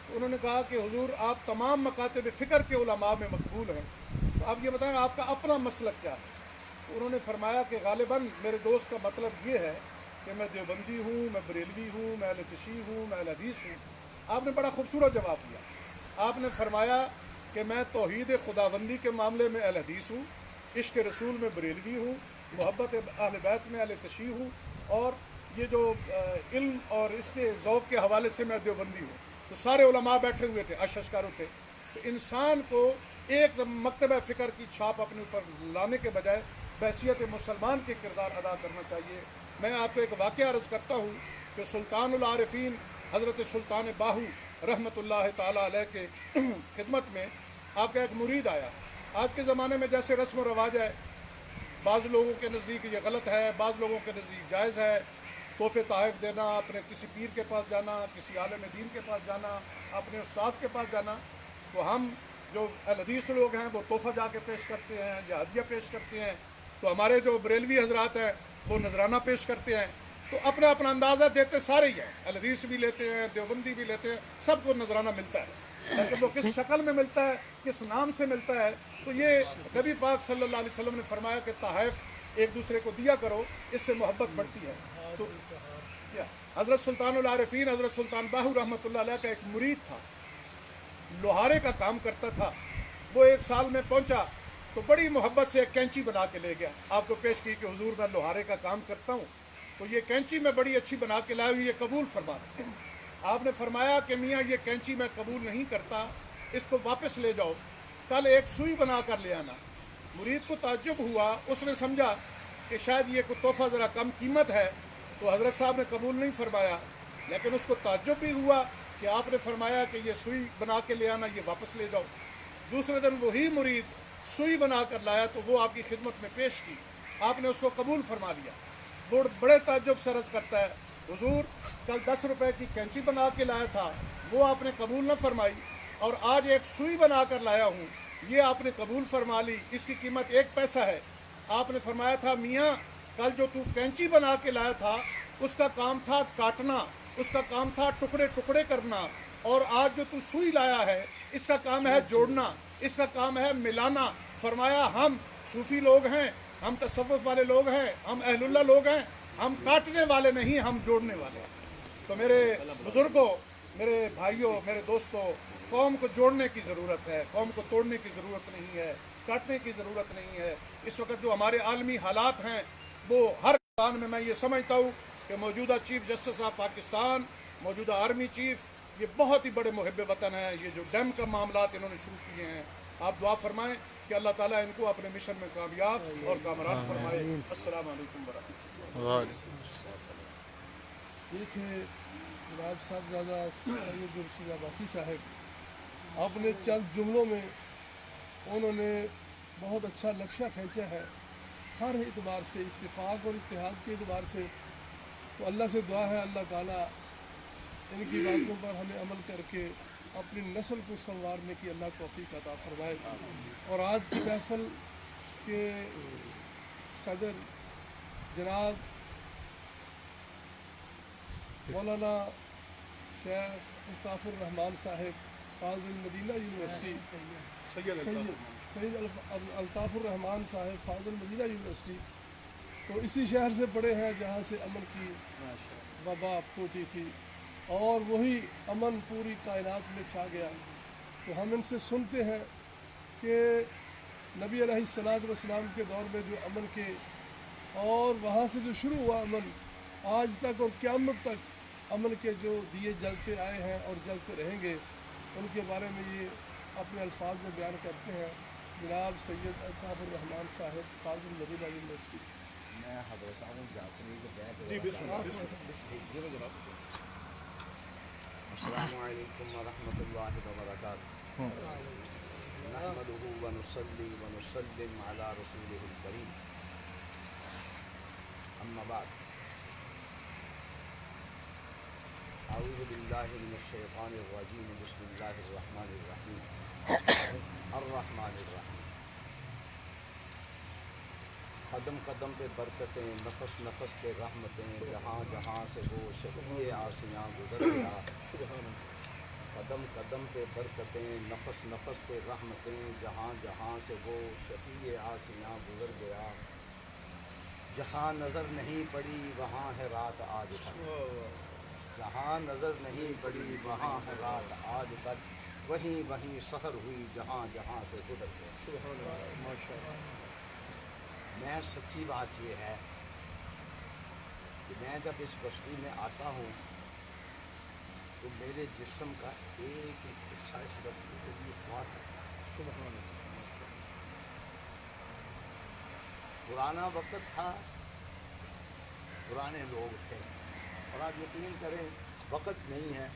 تو انہوں نے کہا کہ حضور آپ تمام مکاتب فکر کے علماء میں مقبول ہیں، تو آپ یہ بتائیں آپ کا اپنا مسلک کیا ہے؟ تو انہوں نے فرمایا کہ غالباً میرے دوست کا مطلب یہ ہے کہ میں دیوبندی ہوں، میں بریلوی ہوں، میں اہل تشیع ہوں، میں اہل حدیث ہوں۔ آپ نے بڑا خوبصورت جواب دیا، آپ نے فرمایا کہ میں توحید خداوندی کے معاملے میں اہل حدیث ہوں، عشق رسول میں بریلوی ہوں، محبت اہل بیت میں اہل تشیع ہوں، اور یہ جو علم اور اس کے ذوق کے حوالے سے میں دیوبندی ہوں۔ تو سارے علماء بیٹھے ہوئے تھے، اششکارو تھے۔ تو انسان کو ایک مکتبہ فکر کی چھاپ اپنے اوپر لانے کے بجائے بحیثیت مسلمان کے کردار ادا کرنا چاہیے۔ میں آپ کو ایک واقعہ عرض کرتا ہوں کہ سلطان العارفین حضرت سلطان باہو رحمۃ اللہ تعالیٰ علیہ کے خدمت میں آپ کا ایک مرید آیا۔ آج کے زمانے میں جیسے رسم و رواج ہے، بعض لوگوں کے نزدیک یہ غلط ہے، بعض لوگوں کے نزدیک جائز ہے، تحفے تحائف دینا، اپنے کسی پیر کے پاس جانا، کسی عالم دین کے پاس جانا، اپنے استاد کے پاس جانا۔ تو ہم جو اہل حدیث لوگ ہیں وہ تحفہ جا کے پیش کرتے ہیں یا ہدیہ پیش کرتے ہیں، تو ہمارے جو بریلوی حضرات ہیں وہ نذرانہ پیش کرتے ہیں۔ تو اپنا اپنا اندازہ دیتے سارے ہی ہیں، اہل حدیث بھی لیتے ہیں، دیوبندی بھی لیتے ہیں، سب کو نذرانہ ملتا ہے، لیکن وہ کس شکل میں ملتا ہے، کس نام سے ملتا ہے، تو یہ نبی پاک صلی اللہ علیہ وسلم نے فرمایا کہ تحائف ایک دوسرے کو دیا کرو، اس سے محبت بڑھتی ہے۔ تو حضرت سلطان العارفین حضرت سلطان باہو رحمۃ اللہ علیہ کا ایک مرید تھا، لوہارے کا کام کرتا تھا۔ وہ ایک سال میں پہنچا تو بڑی محبت سے ایک کینچی بنا کے لے گیا، آپ کو پیش کی کہ حضور میں لوہارے کا کام کرتا ہوں، تو یہ کینچی میں بڑی اچھی بنا کے لائی ہوئی، یہ قبول فرما۔ آپ نے فرمایا کہ میاں یہ کینچی میں قبول نہیں کرتا، اس کو واپس لے جاؤ، کل ایک سوئی بنا کر لے آنا۔ مرید کو تعجب ہوا، اس نے سمجھا کہ شاید یہ کوئی تحفہ ذرا کم قیمت ہے، تو حضرت صاحب نے قبول نہیں فرمایا، لیکن اس کو تعجب بھی ہوا کہ آپ نے فرمایا کہ یہ سوئی بنا کے لے آنا، یہ واپس لے جاؤ۔ دوسرے دن وہی مرید سوئی بنا کر لایا تو وہ آپ کی خدمت میں پیش کی، آپ نے اس کو قبول فرما لیا۔ بڑے تعجب سے عرض کرتا ہے، حضور کل 10 روپے کی کینچی بنا کے لایا تھا، وہ آپ نے قبول نہ فرمائی، اور آج ایک سوئی بنا کر لایا ہوں، یہ آپ نے قبول فرما لی، اس کی قیمت 1 پیسہ ہے۔ آپ نے فرمایا تھا میاں کل جو تو کینچی بنا کے لایا تھا اس کا کام تھا کاٹنا، اس کا کام تھا ٹکڑے ٹکڑے کرنا، اور آج جو تو سوئی لایا ہے اس کا کام ہے جوڑنا، اس کا کام ہے ملانا۔ فرمایا ہم صوفی لوگ ہیں، ہم تصوف والے لوگ ہیں، ہم اہل اللہ لوگ ہیں، ہم کاٹنے والے نہیں، ہم جوڑنے والے ہیں۔ تو میرے بزرگوں، میرے بھائیوں، میرے دوستوں، قوم کو جوڑنے کی ضرورت ہے، قوم کو توڑنے کی ضرورت نہیں ہے۔ کاٹنے کی ضرورت نہیں ہے۔ اس وقت جو ہمارے عالمی حالات ہیں وہ ہر میدان میں یہ سمجھتا ہوں کہ موجودہ چیف جسٹس آف پاکستان، موجودہ آرمی چیف، یہ بہت ہی بڑے محب وطن ہیں۔ یہ جو ڈیم کا معاملات انہوں نے شروع کیے ہیں، آپ دعا فرمائیں کہ اللہ تعالیٰ ان کو اپنے مشن میں کامیاب اور کامران فرمائے۔ السلام علیکم ورحمۃ اللہ۔ یہ تھے جناب صاحبزادہ سید رشید عباسی صاحب۔ آپ نے چند جملوں میں انہوں نے بہت اچھا نقشہ کھینچا ہے ہر اعتبار سے، اتفاق اور اتحاد کے اعتبار سے۔ تو اللہ سے دعا ہے اللہ تعالیٰ ان کی باتوں پر ہمیں عمل کر کے اپنی نسل کو سنوارنے کی اللہ توفیق عطا فرمائے۔ اور آج کی محفل کے صدر جناب مولانا شیخ الطاف الرحمان صاحب فاضل مدینہ یونیورسٹی، سید الطاف الرحمان صاحب فاضل مدینہ یونیورسٹی، تو اسی شہر سے پڑھے ہیں جہاں سے امن کی وبا پھوٹی تھی اور وہی امن پوری کائنات میں چھا گیا۔ تو ہم ان سے سنتے ہیں کہ نبی علیہ الصلوۃ والسلام کے دور میں جو امن کے اور وہاں سے جو شروع ہوا امن آج تک اور قیامت تک امن کے جو دیے جلتے آئے ہیں اور جلتے رہیں گے، ان کے بارے میں یہ اپنے الفاظ میں بیان کرتے ہیں جناب سید الطاف الرحمان صاحب فاضل مدینہ یونیورسٹی۔ میں حضرت صاحب جعفری کے بیت جی بسم اللہ۔ السلام علیکم ورحمۃ اللہ وبرکاتہ۔ نحمدہ ونصلی ونسلم علی رسولہ الکریم، اما بعد، اعوذ باللہ من الشیطان الرجیم، بسم اللہ الرحمن الرحیم، الرحمن الرحیم۔ قدم قدم پہ برکتیں، نفس نفس پہ رحمتیں، جہاں جہاں سے وہ شفیع آسیاں گزر گیا۔ قدم قدم پہ برکتیں، نفس نفس پہ رحمتیں، جہاں جہاں سے وہ شفیع آسیاں گزر گیا۔ جہاں نظر نہیں پڑی وہاں ہے رات آج تک، جہاں نظر نہیں پڑی وہاں ہے رات آج تک، وہیں وہیں سحر ہوئی جہاں جہاں سے گزر گیا۔ میں سچی بات یہ ہے کہ میں جب اس بستی میں آتا ہوں تو میرے جسم کا ایک ایک حصہ اس بستی کے لیے دعا کرتا ہے۔ پرانا وقت تھا، پرانے لوگ تھے، اور آپ یقین کریں وقت نہیں ہے۔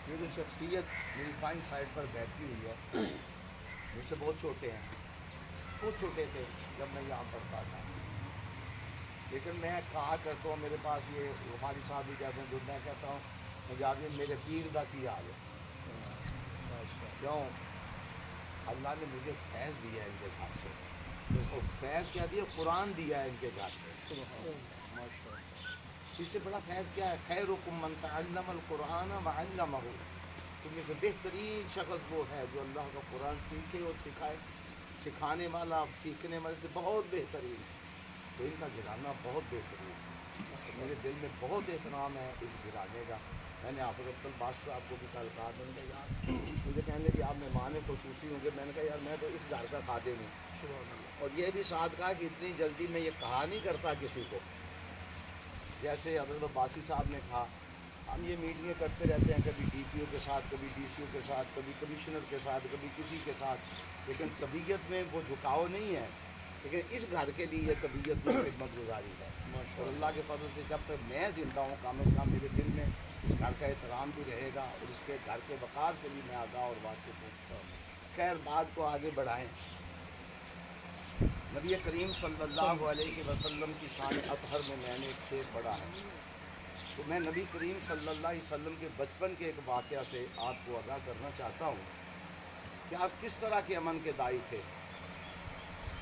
یہ جو شخصیت میری بائیں سائڈ پر بیٹھی ہوئی ہے، مجھ سے بہت چھوٹے ہیں، بہت چھوٹے تھے جب میں یہاں پڑھتا تھا، لیکن میں کہا کرتا ہوں، میرے پاس یہ ہماری صاحب بھی کہتے ہیں، جو میں کہتا ہوں پنجابی میں میرے پیر دا کی حال ہے۔ کیوں؟ اللہ نے مجھے فیض دیا ہے ان کے گھر سے، دیکھو فیض کیا دیا، قرآن دیا ہے ان کے گھر سے۔ اس سے بڑا فیض کیا ہے؟ خیرکم من تعلم القرآن وعلمہ، تم میں سے بہترین شخص وہ ہے جو اللہ کا قرآن سیکھے اور سکھائے۔ سکھانے والا سیکھنے والے سے بہت بہترین، تو ان کا گھرانہ بہت بہترین ہے۔ میرے دل میں بہت احترام ہے اس گھرانے کا۔ میں نے آپ عبد الباسط صاحب کو بھی کل کہا، میں نے کہا یار مجھے کہنے کہ آپ مہمان خصوصی ہوں گے، میں نے کہا یار میں تو اس گھر کا خادم ہوں، اور یہ بھی ساتھ کہا کہ اتنی جلدی میں یہ کہا نہیں کرتا کسی کو، جیسے حضرت عباسی صاحب نے کہا ہم یہ میٹنگیں کرتے رہتے ہیں، کبھی ڈی پی او کے ساتھ، کبھی ڈی سی او کے ساتھ، کبھی کمشنر کے ساتھ، کبھی کسی کے ساتھ، لیکن طبیعت میں وہ جھکاؤ نہیں ہے، لیکن اس گھر کے لیے یہ طبیعت میں خدمت گزاری ہے، اور اللہ کے فضل سے جب تک میں زندہ ہوں کم از کم میرے دل میں اس گھر کا احترام بھی رہے گا، اور اس کے گھر کے وقار سے بھی میں آگاہ اور واقف ہوں۔ خیر بات کو آگے بڑھائیں۔ نبی کریم صلی اللہ علیہ وسلم کی شان اطہر میں نے ایک شعر پڑھا ہے، تو میں نبی کریم صلی اللہ علیہ وسلم کے بچپن کے ایک واقعہ سے آپ کو آگاہ کرنا چاہتا ہوں کہ آپ کس طرح کے امن کے داعی تھے۔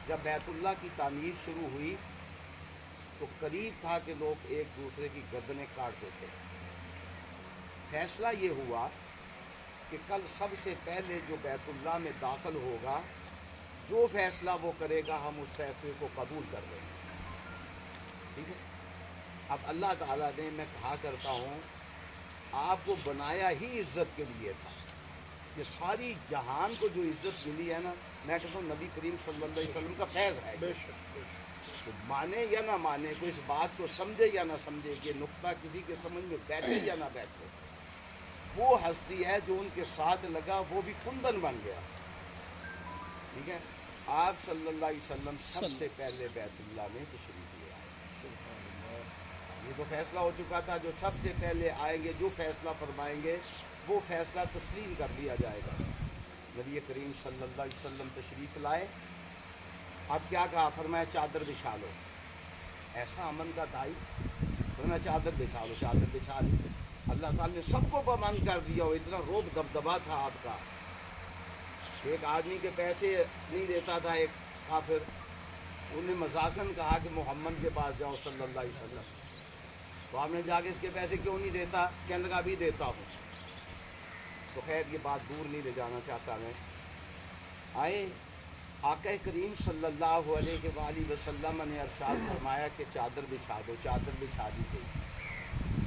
جب بیت اللہ کی تعمیر شروع ہوئی تو قریب تھا کہ لوگ ایک دوسرے کی گردنیں کاٹ دیتے۔ فیصلہ یہ ہوا کہ کل سب سے پہلے جو بیت اللہ میں داخل ہوگا، جو فیصلہ وہ کرے گا ہم اس فیصلے کو قبول کر لیں گے، ٹھیک ہے۔ اب اللہ تعالیٰ نے، میں کہا کرتا ہوں، آپ کو بنایا ہی عزت کے لیے تھا۔ یہ ساری جہان کو جو عزت ملی ہے نا، میں کہتا ہوں نبی کریم صلی اللہ علیہ وسلم کا فیض ہے بے شک بے شک تو مانے یا نہ مانے، کوئی اس بات کو سمجھے یا نہ سمجھے، کہ نقطہ کسی کے سمجھ میں بیٹھے یا نہ بیٹھے، وہ ہستی ہے جو ان کے ساتھ لگا وہ بھی کندن بن گیا. ٹھیک ہے، آپ صلی اللہ علیہ وسلم سب سے پہلے بیت اللہ میں تشریف لے آئے. سبحان اللہ. یہ تو فیصلہ ہو چکا تھا، جو سب سے پہلے آئیں گے جو فیصلہ فرمائیں گے وہ فیصلہ تسلیم کر لیا جائے گا. نبی کریم صلی اللہ علیہ وسلم تشریف لائے. اب کیا کہا؟ فرمایا چادر بچھا لو. ایسا امن کا دائی، فرمایا چادر بچھا لو. چادر بچھا لی. اللہ تعالیٰ نے سب کو پابند کر دیا. وہ اتنا روب دبدبا تھا آپ کا. ایک آدمی کے پیسے نہیں دیتا تھا ایک کافر، انہیں مذاقاً کہا کہ محمد کے پاس جاؤ صلی اللہ علیہ وسلم. تو آپ نے جا کے اس کے پیسے کیوں نہیں دیتا؟ کہنے لگا ابھی دیتا ہوں. تو خیر یہ بات دور نہیں لے جانا چاہتا میں. آئے آقا کریم صلی اللہ علیہ وآلہ وسلم نے ارشاد فرمایا کہ چادر بچھا دو. چادر بچھا دی گئی.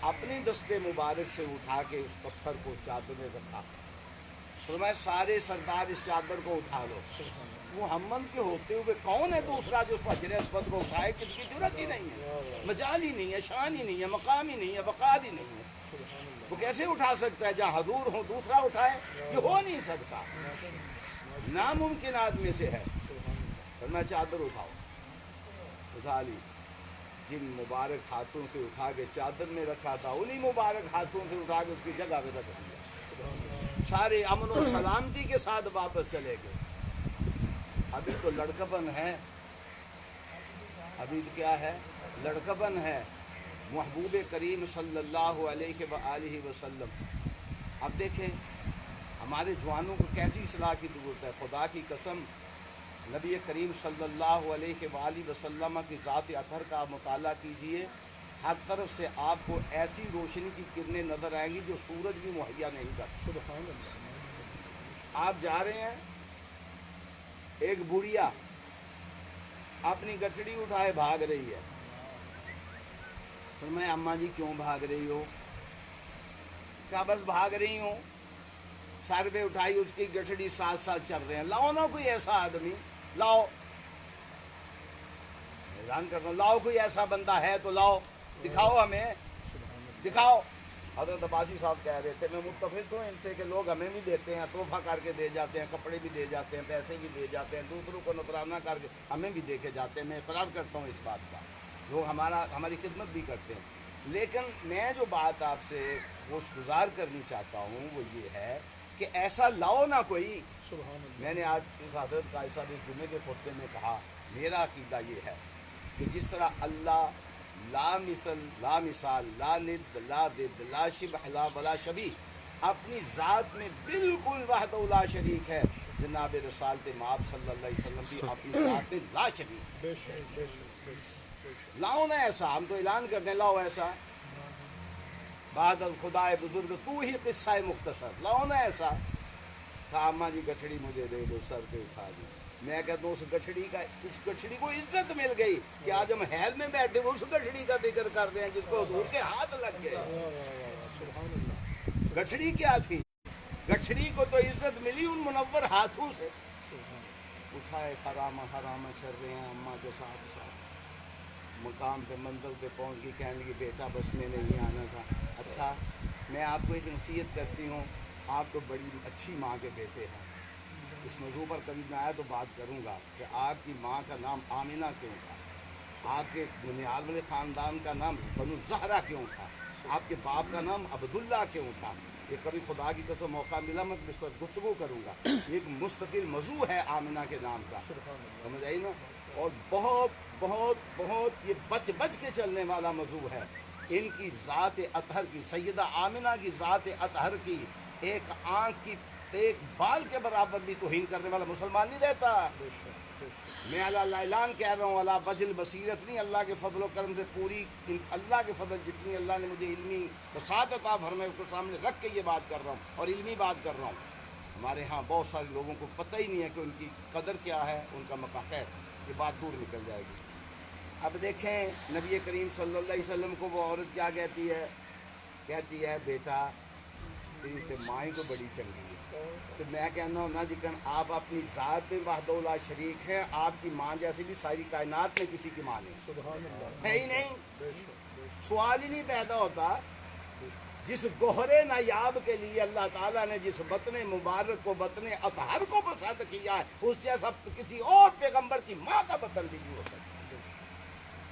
اپنی دستے مبارک سے اٹھا کے اس پتھر کو چادر میں رکھا. فرمایا سارے سردار اس چادر کو اٹھا لو. محمد کے ہوتے ہوئے کون ہے دوسرا جو اس حجر اسود کو اٹھائے؟ کسی کی ضرورت ہی نہیں ہے، مجال ہی نہیں ہے، شان ہی نہیں ہے، مقام ہی نہیں ہے، وقار ہی نہیں ہے. وہ کیسے اٹھا سکتا ہے؟ جہاں حضور ہو دوسرا اٹھائے، یہ ہو نہیں سکتا، ناممکنات میں سے ہے. فرمایا چادر اٹھاؤ. اٹھا لی. جن مبارک ہاتھوں سے اٹھا کے چادر میں رکھا تھا انہی مبارک ہاتھوں سے اٹھا کے اس کی جگہ پہ رکھ دیا. سارے امن و سلامتی کے ساتھ واپس چلے گئے. ابھی تو لڑکپن ہے، ابھی تو کیا ہے؟ لڑکپن ہے. محبوب کریم صلی اللہ علیہ وآلہ وسلم. اب دیکھیں ہمارے جوانوں کو کیسی اصلاح کی ضرورت ہے. خدا کی قسم نبی کریم صلی اللہ علیہ وآلہ وسلم کی ذات اطہر کا مطالعہ کیجئے. ہر طرف سے آپ کو ایسی روشنی کی کرنیں نظر آئیں گی جو سورج بھی مہیا نہیں کرتا. سبحان اللہ. آپ جا رہے ہیں، ایک بڑھیا اپنی گٹھڑی اٹھائے بھاگ رہی ہے. فرمایا اماں جی کیوں بھاگ رہی ہو؟ کیا بس بھاگ رہی ہوں. سر پہ اٹھائی اس کی گٹھڑی ساتھ ساتھ چل رہے ہیں. لاؤ نا کوئی ایسا آدمی، لاؤ. اعلان کر رہا ہوں لاؤ کوئی ایسا بندہ ہے تو لاؤ، دکھاؤ ہمیں، دکھاؤ. حضرت عباسی صاحب کہہ رہے تھے میں متفق ہوں ان سے کہ لوگ ہمیں بھی دیتے ہیں، تحفہ کر کے دے جاتے ہیں، کپڑے بھی دے جاتے ہیں، پیسے بھی دے جاتے ہیں، دوسروں کو نذرانہ کر کے ہمیں بھی دے کے جاتے ہیں. میں اقرار کرتا ہوں اس بات کا، لوگ ہماری خدمت بھی کرتے ہیں. لیکن میں جو بات آپ سے گوش گزار کرنی چاہتا ہوں وہ یہ ہے کہ ایسا لاؤ نہ کوئی. سبحان اللہ. میں نے آج اس حضرت کا ایسا بھی جمعے کے خطبے میں کہا، میرا عقیدہ یہ ہے کہ جس طرح اللہ لا مثل لا مثال لا ند لا ضد لا شبہ لا ولا شبیہ اپنی ذات میں بالکل وحدہ لا شریک ہے، جناب رسالت مآب صلی اللہ علیہ وسلم بھی اپنی ذات میں لا شریک. بے شک بے شک بے شک بے شک. لاؤ نا ایسا. ہم تو اعلان کرتے ہیں لاؤ ایسا. بعد خدا بزرگ تو ہی قصہ مختصر. لاؤ نا ایسا. کہا اماں جی گٹھڑی مجھے دے دو، سر پہ اٹھا دی. میں کہتا ہوں اس گٹھڑی کو عزت مل گئی کہ آج ہم حیل میں بیٹھے وہ اس گٹھڑی کا ذکر کر رہے ہیں جس کو حضور کے ہاتھ لگ گئے. سبحان اللہ. گٹھڑی کیا تھی؟ گٹھڑی کو تو عزت ملی ان منور ہاتھوں سے. اٹھائے حرامہ حرامہ چل رہے ہیں اماں کے ساتھ ساتھ. مقام پہ منزل پہ پہنچ گئی. کہنے لگی بیٹا بس میں نہیں آنا تھا. اچھا میں آپ کو ایک نصیحت کرتی ہوں، آپ تو بڑی اچھی ماں کے بیٹے ہیں. اس موضوع پر کبھی میں آیا تو بات کروں گا کہ آپ کی ماں کا نام آمینہ کیوں تھا، آپ کے بنیاد والے خاندان کا نام بنو زہرا کیوں تھا، آپ کے باپ کا نام عبداللہ کیوں تھا. یہ کبھی خدا کی قسم موقع ملا میں اس پر گفتگو کروں گا. ایک مستقل موضوع ہے آمینہ کے نام کا، سمجھ آئی نا. اور بہت بہت بہت یہ بچ بچ کے چلنے والا موضوع ہے. ان کی ذات اطہر کی، سیدہ آمینہ کی ذات اطہر کی ایک آنکھ کی ایک بال کے برابر بھی توہین کرنے والا مسلمان نہیں رہتا. میں اللہ اعلان کہہ رہا ہوں، اللہ وجل بصیرت نہیں، اللہ کے فضل و کرم سے پوری اللہ کے فضل جتنی اللہ نے مجھے علمی وسعت عطا فرمائی اس کو سامنے رکھ کے یہ بات کر رہا ہوں اور علمی بات کر رہا ہوں. ہمارے ہاں بہت سارے لوگوں کو پتہ ہی نہیں ہے کہ ان کی قدر کیا ہے، ان کا مقام. خیر یہ بات دور نکل جائے گی. اب دیکھیں نبی کریم صلی اللہ علیہ وسلم کو وہ عورت کیا کہتی ہے؟ کہتی ہے بیٹا تیری تو ماں ہی تو بڑی چنگی ہے. تو میں کہنا ہوں نا جکن آپ اپنی ذات میں وحدہ لا شریک ہیں، آپ کی ماں جیسی بھی ساری کائنات میں کسی کی ماں نہیں سبحان اللہ، ہے ہی نہیں، بے شک، سوال ہی نہیں پیدا ہوتا۔ جس گوہر نایاب کے لیے اللہ تعالیٰ نے جس بطن مبارک کو بطن اطہر کو پسند کیا ہے، اس جیسا کسی اور پیغمبر کی ماں کا بطن بھی نہیں ہو سکتا۔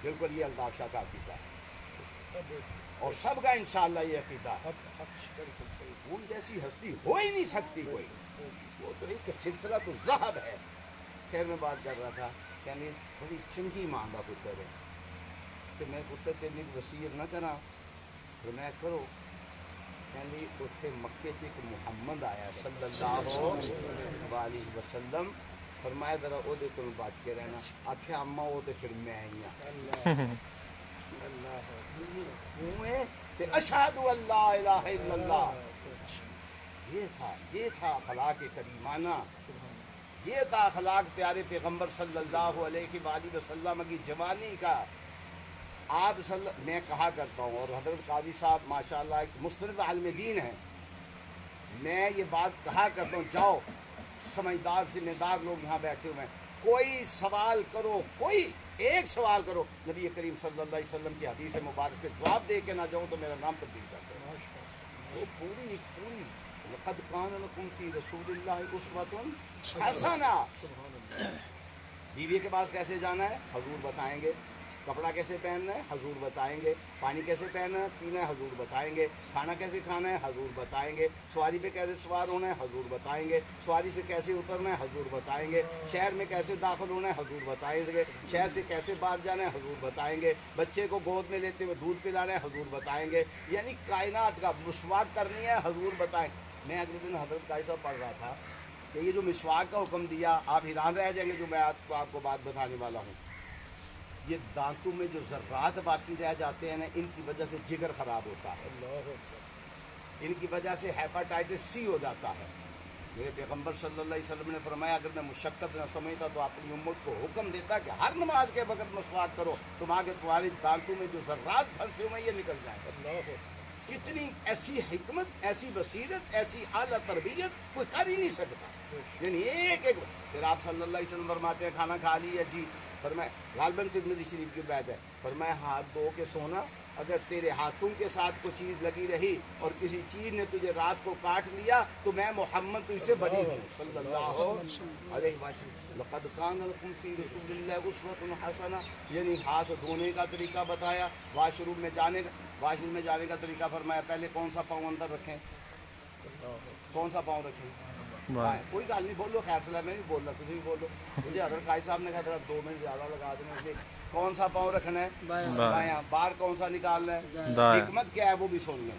بالکل یہ الطاف شاہ کا عقیدہ ہے اور سب کا انشاءاللہ یہ عقیدہ ہے۔ بالکل صحیح، ان جیسی ہستی ہو ہی نہیں سکتی کوئی، وہ تو ایک سلسلہ تو ذہب ہے۔ خیر میں بات کر رہا تھا، کہنے بڑی چنگی ماں کا پتر ہے کہ میں پتر تیری وسیعت نہ کراں، تو میں کرو کہنے اتنے مکے سے ایک محمد آیا صلی اللہ علیہ وسلم، فرمایا ذرا وہ دے کو بچ کے رہنا، آخیا اما وہ تو پھر میں ہی ہوں، اشہد ان لا الہ الا اللہ۔ یہ تھا اخلاق کریمانہ، یہ تھا اخلاق پیارے پیغمبر صلی اللہ علیہ وآلہ وسلم کی جوانی کا۔ آپ میں کہا کرتا ہوں، اور حضرت قاضی صاحب ماشاءاللہ ایک مستند عالم دین ہیں، میں یہ بات کہا کرتا ہوں، جاؤ سمجھدار ذمہ دار لوگ یہاں بیٹھے ہوئے ہیں، کوئی سوال کرو، کوئی ایک سوال کرو، نبی کریم صلی اللہ علیہ وسلم کی حدیث مبارک کے جواب دے کے نہ جاؤں تو میرا نام تبدیل کر دو۔ وہ پوری لقد کان لکم فی رسول اللہ اسوۃ حسنہ۔ بیوی کے پاس کیسے جانا ہے حضور بتائیں گے، کپڑا کیسے پہننا ہے حضور بتائیں گے، پانی کیسے پہننا ہے پینا ہے حضور بتائیں گے، کھانا کیسے کھانا ہے حضور بتائیں گے، سواری پہ کیسے سوار ہونا ہے حضور بتائیں گے، سواری سے کیسے اترنا ہے حضور بتائیں گے، شہر میں کیسے داخل ہونا ہے حضور بتائیں گے، شہر سے کیسے باہر جانا ہے حضور بتائیں گے، بچے کو گود میں لیتے ہوئے دودھ پلانا ہے حضور بتائیں گے، یعنی کائنات کا مسواک کرنی ہے حضور بتائیں۔ میں اگلے دن حضرت قاضی صاحب پڑھ رہا تھا کہ یہ جو مسواک کا حکم دیا، آپ حیران رہ جائیں گے جو میں آپ کو بات بتانے والا ہوں۔ یہ دانتوں میں جو ذرات باقی رہ جاتے ہیں نا، ان کی وجہ سے جگر خراب ہوتا ہے، ان کی وجہ سے ہیپاٹائٹس سی ہو جاتا ہے۔ میرے پیغمبر صلی اللہ علیہ وسلم نے فرمایا اگر میں مشقت نہ سمجھتا تو اپنی امت کو حکم دیتا کہ ہر نماز کے وقت مسواک کرو، تمہارے دانتوں میں جو ذرات پھنسے ہوئے یہ نکل جائیں۔ کتنی ایسی حکمت، ایسی بصیرت، ایسی اعلیٰ تربیت کوئی کر ہی نہیں سکتا۔ یعنی ایک پھر آپ صلی اللہ علیہ وسلم فرماتے ہیں کھانا کھا لیا جی، فرمایا غالباً ترمذی شریف کی بات ہے، فرمایا ہاتھ دھو کے سونا، اگر تیرے ہاتھوں کے ساتھ کوئی چیز لگی رہی اور کسی چیز نے تجھے رات کو کاٹ لیا تو میں محمد تجھ سے بری ہوں صلی اللہ علیہ وسلم۔ لقد کان لکم فی رسول اللہ اسوۃ حسنہ، یعنی ہاتھ دھونے کا طریقہ بتایا، واش روم میں جانے کا طریقہ فرمایا، پہلے کون سا پاؤں اندر رکھیں، کون سا پاؤں رکھیں، کوئی گل نہیں بولو، فیصلہ میں بھی بول رہا تھی بولو، مجھے حضرت قائد صاحب نے کہا تھا 2 منٹ زیادہ لگا دیں اس لیے، کون سا پاؤں رکھنا ہے بایاں، باہر کون سا نکالنا ہے، حکمت کیا ہے وہ بھی سن لیں۔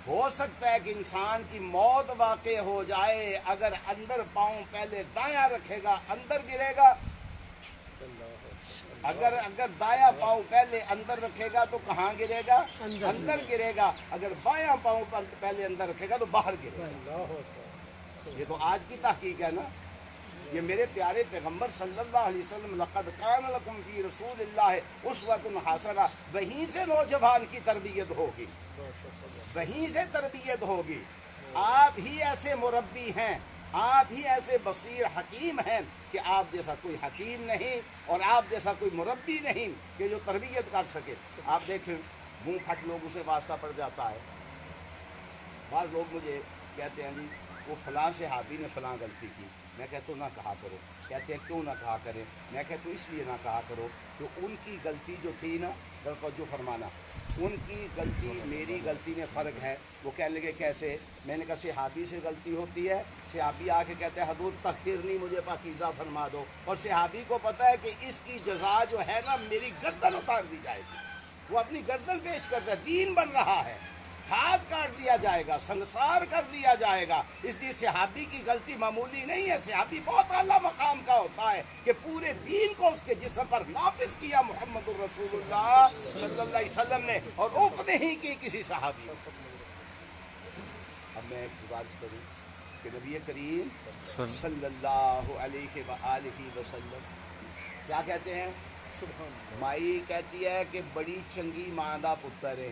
ہو سکتا ہے کہ انسان کی موت واقع ہو جائے، اگر اندر پاؤں پہلے دایاں رکھے گا اندر گرے گا، اگر دایاں پاؤں پہلے اندر رکھے گا تو کہاں گرے گا، اندر گرے گا، اگر بایاں پاؤں پہلے اندر رکھے گا تو باہر گرے گا۔ یہ تو آج کی تحقیق ہے نا، یہ میرے پیارے پیغمبر صلی اللہ علیہ وسلم لقد کان لکم فی رسول اللہ اسوۃ حسنہ، وہیں سے نوجوان کی تربیت ہوگی، وہیں سے تربیت ہوگی۔ آپ ہی ایسے مربی ہیں، آپ ہی ایسے بصیر حکیم ہیں کہ آپ جیسا کوئی حکیم نہیں اور آپ جیسا کوئی مربی نہیں کہ جو تربیت کر سکے۔ آپ دیکھیں منہ پھٹ لوگوں سے واسطہ پڑ جاتا ہے، بعض لوگ مجھے کہتے ہیں جی وہ فلاں صحابی نے فلاں غلطی کی، میں کہتا ہوں نہ کہا کرو، کہتے ہیں کیوں نہ کہا کریں، میں کہتا ہوں اس لیے نہ کہا کرو کہ ان کی غلطی جو تھی نا، توجہ فرمانا، ان کی غلطی میری غلطی میں فرق ہے۔ وہ کہنے لگے کیسے، میں نے کہا صحابی سے غلطی ہوتی ہے، صحابی آ کے کہتے ہیں حضور طہرنی مجھے پاکیزہ فرما دو، اور صحابی کو پتہ ہے کہ اس کی جزا جو ہے نا میری گردن اتار دی جائے گی، وہ اپنی گردن پیش کرتا ہے، دین بن رہا ہے، ہاتھ کاٹ دیا جائے گا، سنگسار کر دیا جائے گا۔ اس لیے صحابی کی غلطی معمولی نہیں ہے، صحابی بہت اعلیٰ مقام کا ہوتا ہے کہ پورے دین کو اس کے جسم پر نافذ کیا محمد الرسول اللہ صلی اللہ علیہ وسلم نے، اور اوف نہیں کی کسی صحابی۔ اب میں ایک گزارش کروں کہ نبی کریم صلی اللہ علیہ وآلہ وسلم کیا کہتے ہیں، مائی کہتی ہے کہ بڑی چنگی ماں دا پتر ہے،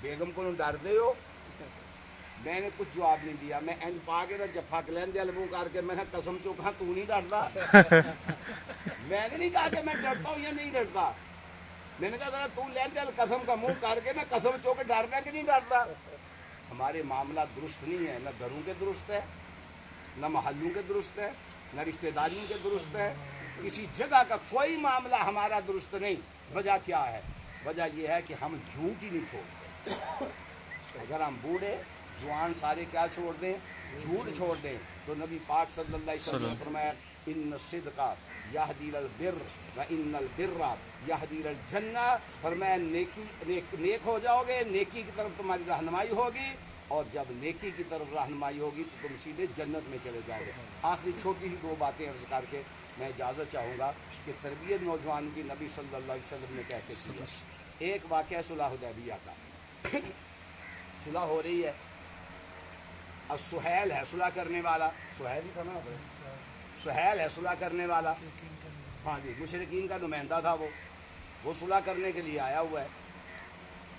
بیگم کو ڈر دے ہو. میں نے کچھ جواب نہیں دیا. میں انج پا کے نا جفا کلیندے منہ کر کے میں قسم چوکھا تو نہیں ڈرتا. میں نے نہیں کہا کہ میں ڈرتا ہوں یا نہیں ڈرتا. میں نے کہا ذرا تو لیندے قسم کا منہ کر کے نا قسم چو کے ڈرنا کہ نہیں ڈرتا. ہمارے معاملات درست نہیں ہے, نہ گھروں کے درست ہے, نہ محلوں کے درست ہے, نہ رشتہ داریوں کے درست ہے. کسی جگہ کا کوئی معاملہ ہمارا درست نہیں. وجہ کیا ہے؟ وجہ یہ ہے کہ ہم جھوٹ ہی نہیں چھوڑتے. اگر ہم بوڑھے جوان سارے کیا چھوڑ دیں؟ جھوٹ چھوڑ دیں. تو نبی پاک صلی اللہ علیہ وسلم نے فرمایا ان الصدق یہدی البر و ان البر یہدی الجنہ. فرمایا نیک ہو جاؤ گے, نیکی کی طرف تمہاری رہنمائی ہوگی, اور جب نیکی کی طرف رہنمائی ہوگی تو تم سیدھے جنت میں چلے جاؤ گے. آخری چھوٹی سی 2 باتیں عرض کر کے میں اجازت چاہوں گا کہ تربیت نوجوان کی نبی صلی اللہ علیہ وسلم نے کیسے کی ہے. ایک واقعہ صلح حدیبیہ کا. صلح ہو رہی ہے, اب سہیل ہے صلح کرنے والا. سہیل ہی تھا نا, سہیل ہے صلح کرنے والا. ہاں جی, مشرکین کا نمائندہ تھا وہ صلح کرنے کے لیے آیا ہوا ہے.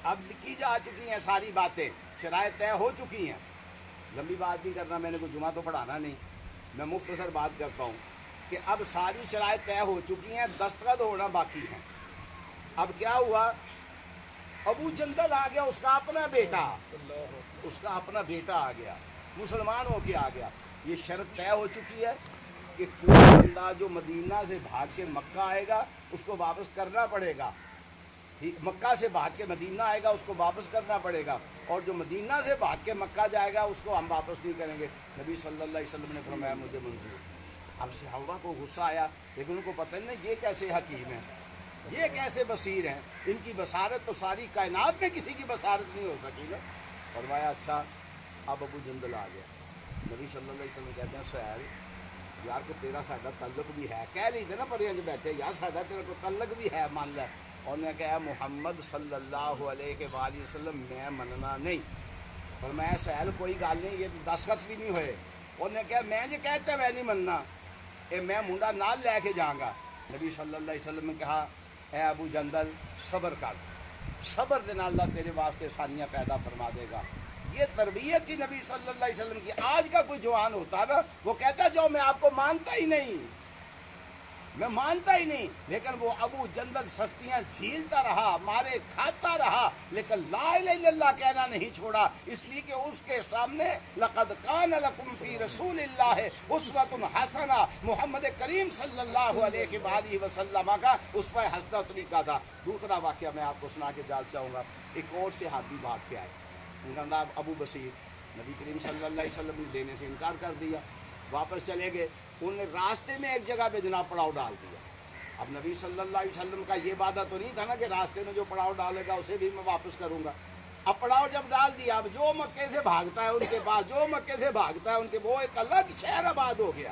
اب لکھی جا چکی ہیں ساری باتیں, شرائط طے ہو چکی ہیں. لمبی بات نہیں کرنا, میں نے کوئی جمعہ تو پڑھانا نہیں, میں مختصر بات کرتا ہوں کہ اب ساری شرائط طے ہو چکی ہیں, دستخط ہونا باقی ہیں. اب کیا ہوا, ابو جندل آ گیا, اس کا اپنا بیٹا آ گیا, مسلمان ہو کے آ گیا. یہ شرط طے ہو چکی ہے کہ کوئی بندہ جو مدینہ سے بھاگ کے مکہ آئے گا اس کو واپس کرنا پڑے گا. مکہ سے بھاگ کے مدینہ آئے گا اس کو واپس کرنا پڑے گا, اور جو مدینہ سے بھاگ کے مکہ جائے گا اس کو ہم واپس نہیں کریں گے. نبی صلی اللہ علیہ وسلم نے فرمایا مجھے منظور. اب صحابہ کو غصہ آیا, لیکن ان کو پتہ نہیں یہ کیسے حکیم ہیں, یہ کیسے بصیر ہیں, ان کی بصارت تو ساری کائنات میں کسی کی بصارت نہیں ہو سکی نا. فرمایا اچھا. اب ابو جندل آ گیا. نبی صلی اللہ علیہ وسلم کہتے ہیں سہیل یار کو تیرا سادہ تعلق بھی ہے, کہہ لیتے نا پریاں بیٹھے یار سادہ تیرا کو تعلق بھی ہے, مان لے. اور نے کہا محمد صلی اللہ علیہ وآلہ وسلم میں مننا نہیں. فرمایا سہیل کوئی گل نہیں, یہ دستخط بھی نہیں ہوئے. انہوں نے کہا میں جو کہتا میں نہیں مننا, میں منڈا نال لے کے جاؤں گا. نبی صلی اللہ علیہ وسلم نے کہا اے ابو جندل صبر کر, صبر دے نال اللہ تیرے واسطے آسانیاں پیدا فرما دے گا. یہ تربیت تھی نبی صلی اللہ علیہ وسلم کی. آج کا کوئی جوان ہوتا نا وہ کہتا جو میں آپ کو مانتا ہی نہیں, میں مانتا ہی نہیں. لیکن وہ ابو جندل سختیاں جھیلتا رہا, مارے کھاتا رہا, لیکن لا الہ الا اللہ کہنا نہیں چھوڑا. اس لیے کہ اس کے سامنے لقد کان لکم فی رسول اللہ اسوۃ حسنہ, محمد کریم صلی اللہ علیہ وآلہ وسلم کا اسوہ حسنہ طریقہ تھا. دوسرا واقعہ میں آپ کو سنا کے جان چاہوں گا. ایک اور صحابی بھاگ کے آئے, ان کا نام ابو بصیر. نبی کریم صلی اللہ علیہ وسلم نے لینے سے انکار کر دیا, واپس چلے گئے. انہوں نے راستے میں ایک جگہ پہ جناب پڑاؤ ڈال دیا. اب نبی صلی اللہ علیہ وسلم کا یہ وعدہ تو نہیں تھا نا کہ راستے میں جو پڑاؤ ڈالے گا اسے بھی میں واپس کروں گا. اب پڑاؤ جب ڈال دیا, اب جو مکے سے بھاگتا ہے ان کے پاس, جو مکے سے بھاگتا ہے ان کے, وہ ایک الگ شہر آباد ہو گیا.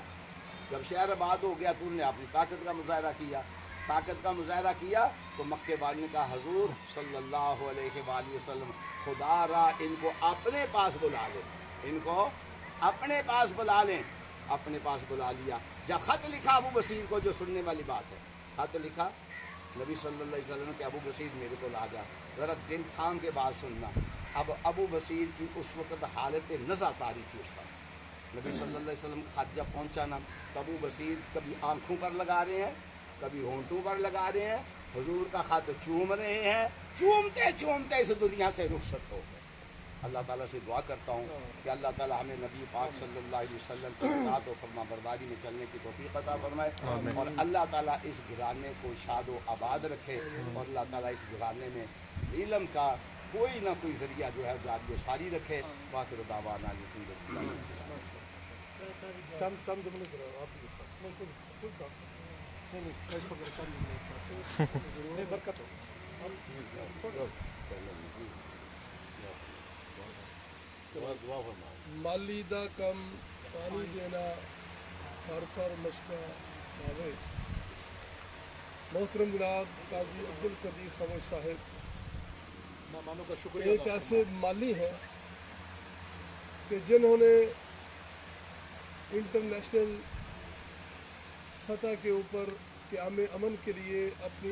جب شہر آباد ہو گیا تو انہوں نے اپنی طاقت کا مظاہرہ کیا. طاقت کا مظاہرہ کیا تو مکے والے نے کہا حضور صلی اللہ علیہ وآلہ وسلم خدا را ان کو اپنے پاس بلا لیں, ان کو اپنے پاس بلا لیں. اپنے پاس بلا لیا. جب خط لکھا ابو بصیر کو, جو سننے والی بات ہے, خط لکھا نبی صلی اللہ علیہ وسلم کہ ابو بصیر میرے کو لا جا, ذرا دل تھام کے بات سننا. اب ابو بصیر کی اس وقت حالت نزع طاری تھی اس پر. نبی صلی اللہ علیہ وسلم خط جب پہنچا نا تو ابو بصیر کبھی آنکھوں پر لگا رہے ہیں, کبھی ہونٹوں پر لگا رہے ہیں, حضور کا خط چوم رہے ہیں. چومتے چومتے اس دنیا سے رخصت ہو گئے. اللہ تعالیٰ سے دعا کرتا ہوں کہ اللہ تعالیٰ ہمیں نبی پاک صلی اللہ علیہ وسلم کی اطاعت و فرما برداری میں چلنے کی توفیق عطا فرمائے, اور اللہ تعالیٰ اس گھرانے کو شاد و آباد رکھے, اور اللہ تعالیٰ اس گھرانے میں علم کا کوئی نہ کوئی ذریعہ جو ہے جاری ساری رکھے. واخر دعوانا الحمدللہ. چند جملے کرو آپ برکت مالیدہ کم پانی دینا ہر پر مشکا آوے. محترم جناب قاضی عبدالقدیر خموش صاحب مہمانوں کا شکریہ. ایک ایسے مالی ہیں کہ جنہوں نے انٹرنیشنل سطح کے اوپر قیام امن کے لیے اپنی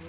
2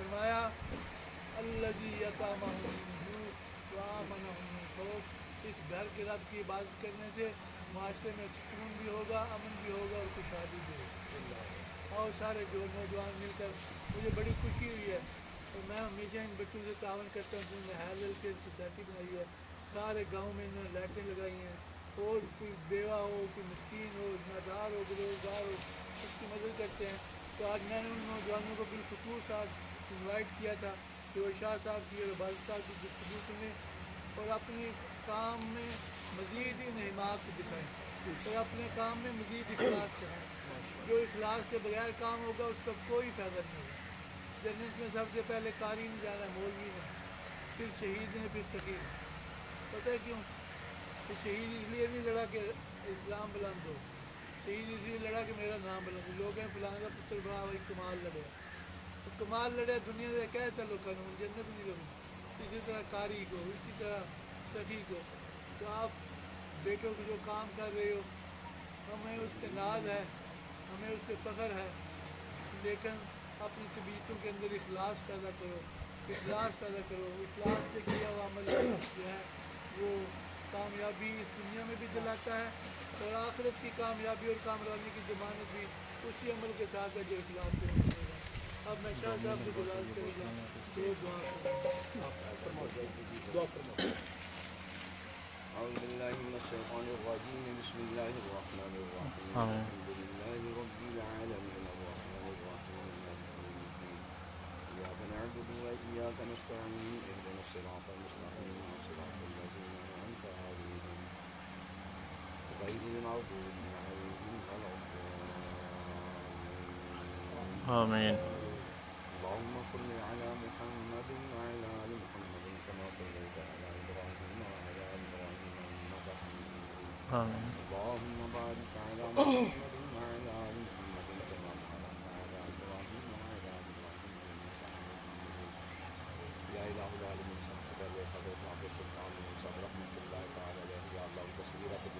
فرمایا الذی یطعمهم من جوع وآمنهم من خوف، اس گھر کے رب کی عبادت کرنے سے معاشرے میں سکون بھی ہوگا، امن بھی ہوگا اور خوشحالی بھی ہوگی۔ اور سارے جو نوجوان مل کر مجھے بڑی خوشی ہوئی ہے، اور میں ہمیشہ ان بچوں سے تعاون کرتا ہوں جنہوں نے ہیلل کے سوسائٹی بنائی ہے، سارے گاؤں میں انہوں نے لائٹیں لگائی ہیں، اور کوئی بیوہ ہو، کوئی مسکین ہو، نادار ہو، بےروزگار ہو، اس کی مدد کرتے ہیں۔ تو آج میں نے ان نوجوانوں کو بالخصوص آج انوائٹ کیا تھا کہ وہ شاہ صاحب کی اور عبادت صاحب کی گفتگو سنیں اور اپنے کام میں مزید انہماک دکھائیں اور اپنے کام میں مزید اخلاص کریں۔ جو اخلاص کے بغیر کام ہوگا اس کا کوئی فائدہ نہیں ہوگا۔ جنت میں سب سے پہلے قاری نہیں جانا، مولوی نے، پھر شہید نے، پھر فقیر۔ پتہ ہے کیوں؟ کہ شہید اس لیے نہیں لڑا کہ اسلام بلند ہو، شہید اس لیے لڑا کہ میرا نام بلند ہو۔ لوگ ہیں فلاں کا پتر بڑا بھائی کمال لڑے، تو کمال لڑے دنیا سے کہہ چلو قانون جنت نہیں کروں۔ اسی طرح قاری کو، اسی طرح سخی کو۔ تو آپ بیٹوں کو جو کام کر رہے ہو ہمیں اس کے ناز ہے، ہمیں اس کے فخر ہے، لیکن اپنی طبیعتوں کے اندر اخلاص پیدا کرو، اخلاص پیدا کرو۔ اخلاص سے کیا ہوا عمل جو ہے وہ کامیابی اس دنیا میں بھی دلاتا ہے اور آخرت کی کامیابی اور کامرانی کی ضمانت بھی اسی عمل کے ساتھ ہے جو اخلاص سے ملے گا۔ اب میں شاہ صاحب سے گزارش کروں گا کہ دعا فرمائیں۔ أعوذ بالله من الشيطان الرجيم بسم الله الرحمن الرحيم الحمد لله رب العالمين الرحمن الرحيم مالك يوم الدين إياك نعبد وإياك نستعين اهدنا الصراط المستقيم صراط الذين أنعمت عليهم غير المغضوب عليهم ولا الضالين آمين اللهم صل على محمد وعلى آل محمد كما صليت على إبراهيم وعلى آل إبراهيم إنك حميد مجيد آمين اللهم بارك على محمد وعلى آل محمد كما باركت على إبراهيم وعلى آل إبراهيم إنك حميد مجيد يا إله العالمين سب سے پہلے حضرت آپ سلطان صاحب رحمۃ اللہ تعالی علیہ یا اللہ کی تصویرات کی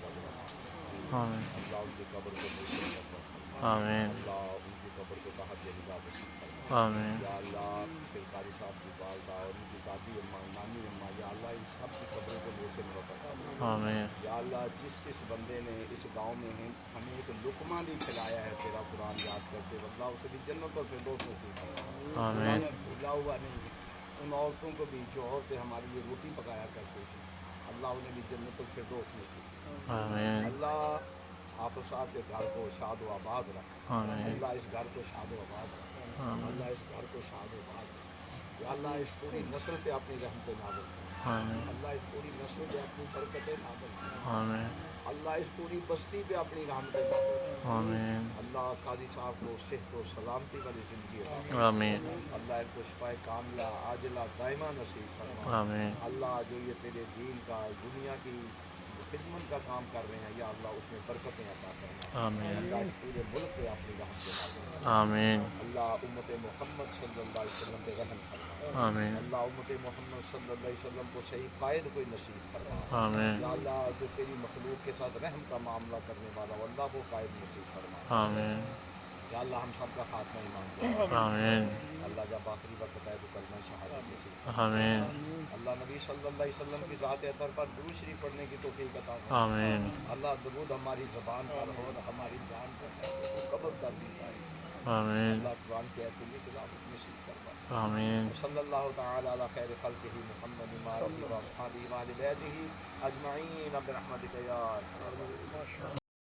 آمین اللہ ان کی قبر کو نصیب فرما، آمین اللہ ان کی قبر کو تحت جلیلہ نصیب فرما، آمین یا اللہ پھر قاری صاحب کی والدہ اور ان کی دادی اماں، نانی اماں، یا اللہ ان سب کی قبروں کو نور سے نور فرما، آمین یا اللہ جس بندے نے اس گاؤں میں ہمیں ایک لقمہ بھی کھلایا ہے تیرا قرآن یاد کرتے ہوئے، اللہ اسے بھی جنت اور فردوس نصیب فرما، آمین بھولا ہوا نہیں ہے، ان عورتوں کو بھی جو عورتیں ہمارے لیے روٹی پکایا کرتی تھیں، اللہ انہیں بھی جنت اور فردوس نصیب فرما، آمین اللہ حافظ صاحب کے گھر کو شاد و آباد رکھ، آمین اللہ اس گھر کو شاد و آباد رکھ، اللہ اس گھر کو شاد و آباد رکھ، یا اللہ اس پوری نسل پہ اپنی رحمت نازل کر، آمین اللہ اس پوری نسل پہ اپنی برکتیں نازل کر، آمین اللہ اس پوری بستی پہ اپنی رحمتیں نازل کر، آمین اللہ قاضی صاحب کو صحت و سلامتی والی زندگی عطا کر، آمین اللہ ان کو شفائے کاملہ عاجلہ دائمہ نصیب فرما، آمین اللہ جو یہ تیرے دین کا دنیا کی خدمت کا کام کر رہے ہیں یا اللہ اس میں برکتیں عطا کرنا، آمین اللہ اس پورے ملک پہ اپنی رحمت نازل کر، آمین اللہ امت محمد صلی اللہ علیہ وسلم پہ رحم فرما، آمین اللہ امت محمد صلی اللہ علیہ وسلم کو صحیح قائد کوئی نصیب فرما، آمین یا اللہ جو تیری مخلوق کے ساتھ رحم کا معاملہ کرنے والا ہو اللہ کو قائد نصیب فرما، آمین یا اللہ ہم سب کا خاتمہ ایمان دے، آمین اللہ جب آخری وقت آئے تو کلمہ شہادت نصیب فرما، آمین اللہ نبی صلی اللہ علیہ وسلم کی ذات اطہر پر درود شریف پڑھنے کی توفیق عطا فرما، آمین اللہ درود ہماری زبان پر ہو اور ہماری جان پر ہے تو قبر کر دی جائے، آمین اللہ قرآن کی آیتوں کی تلاوت نصیب فرما، آمین صلی اللہ تعالی علی خیر خلقہ محمد وآلہ وصحبہ وآل بیتہ اجمعین برحمتک یا ارحم الراحمین۔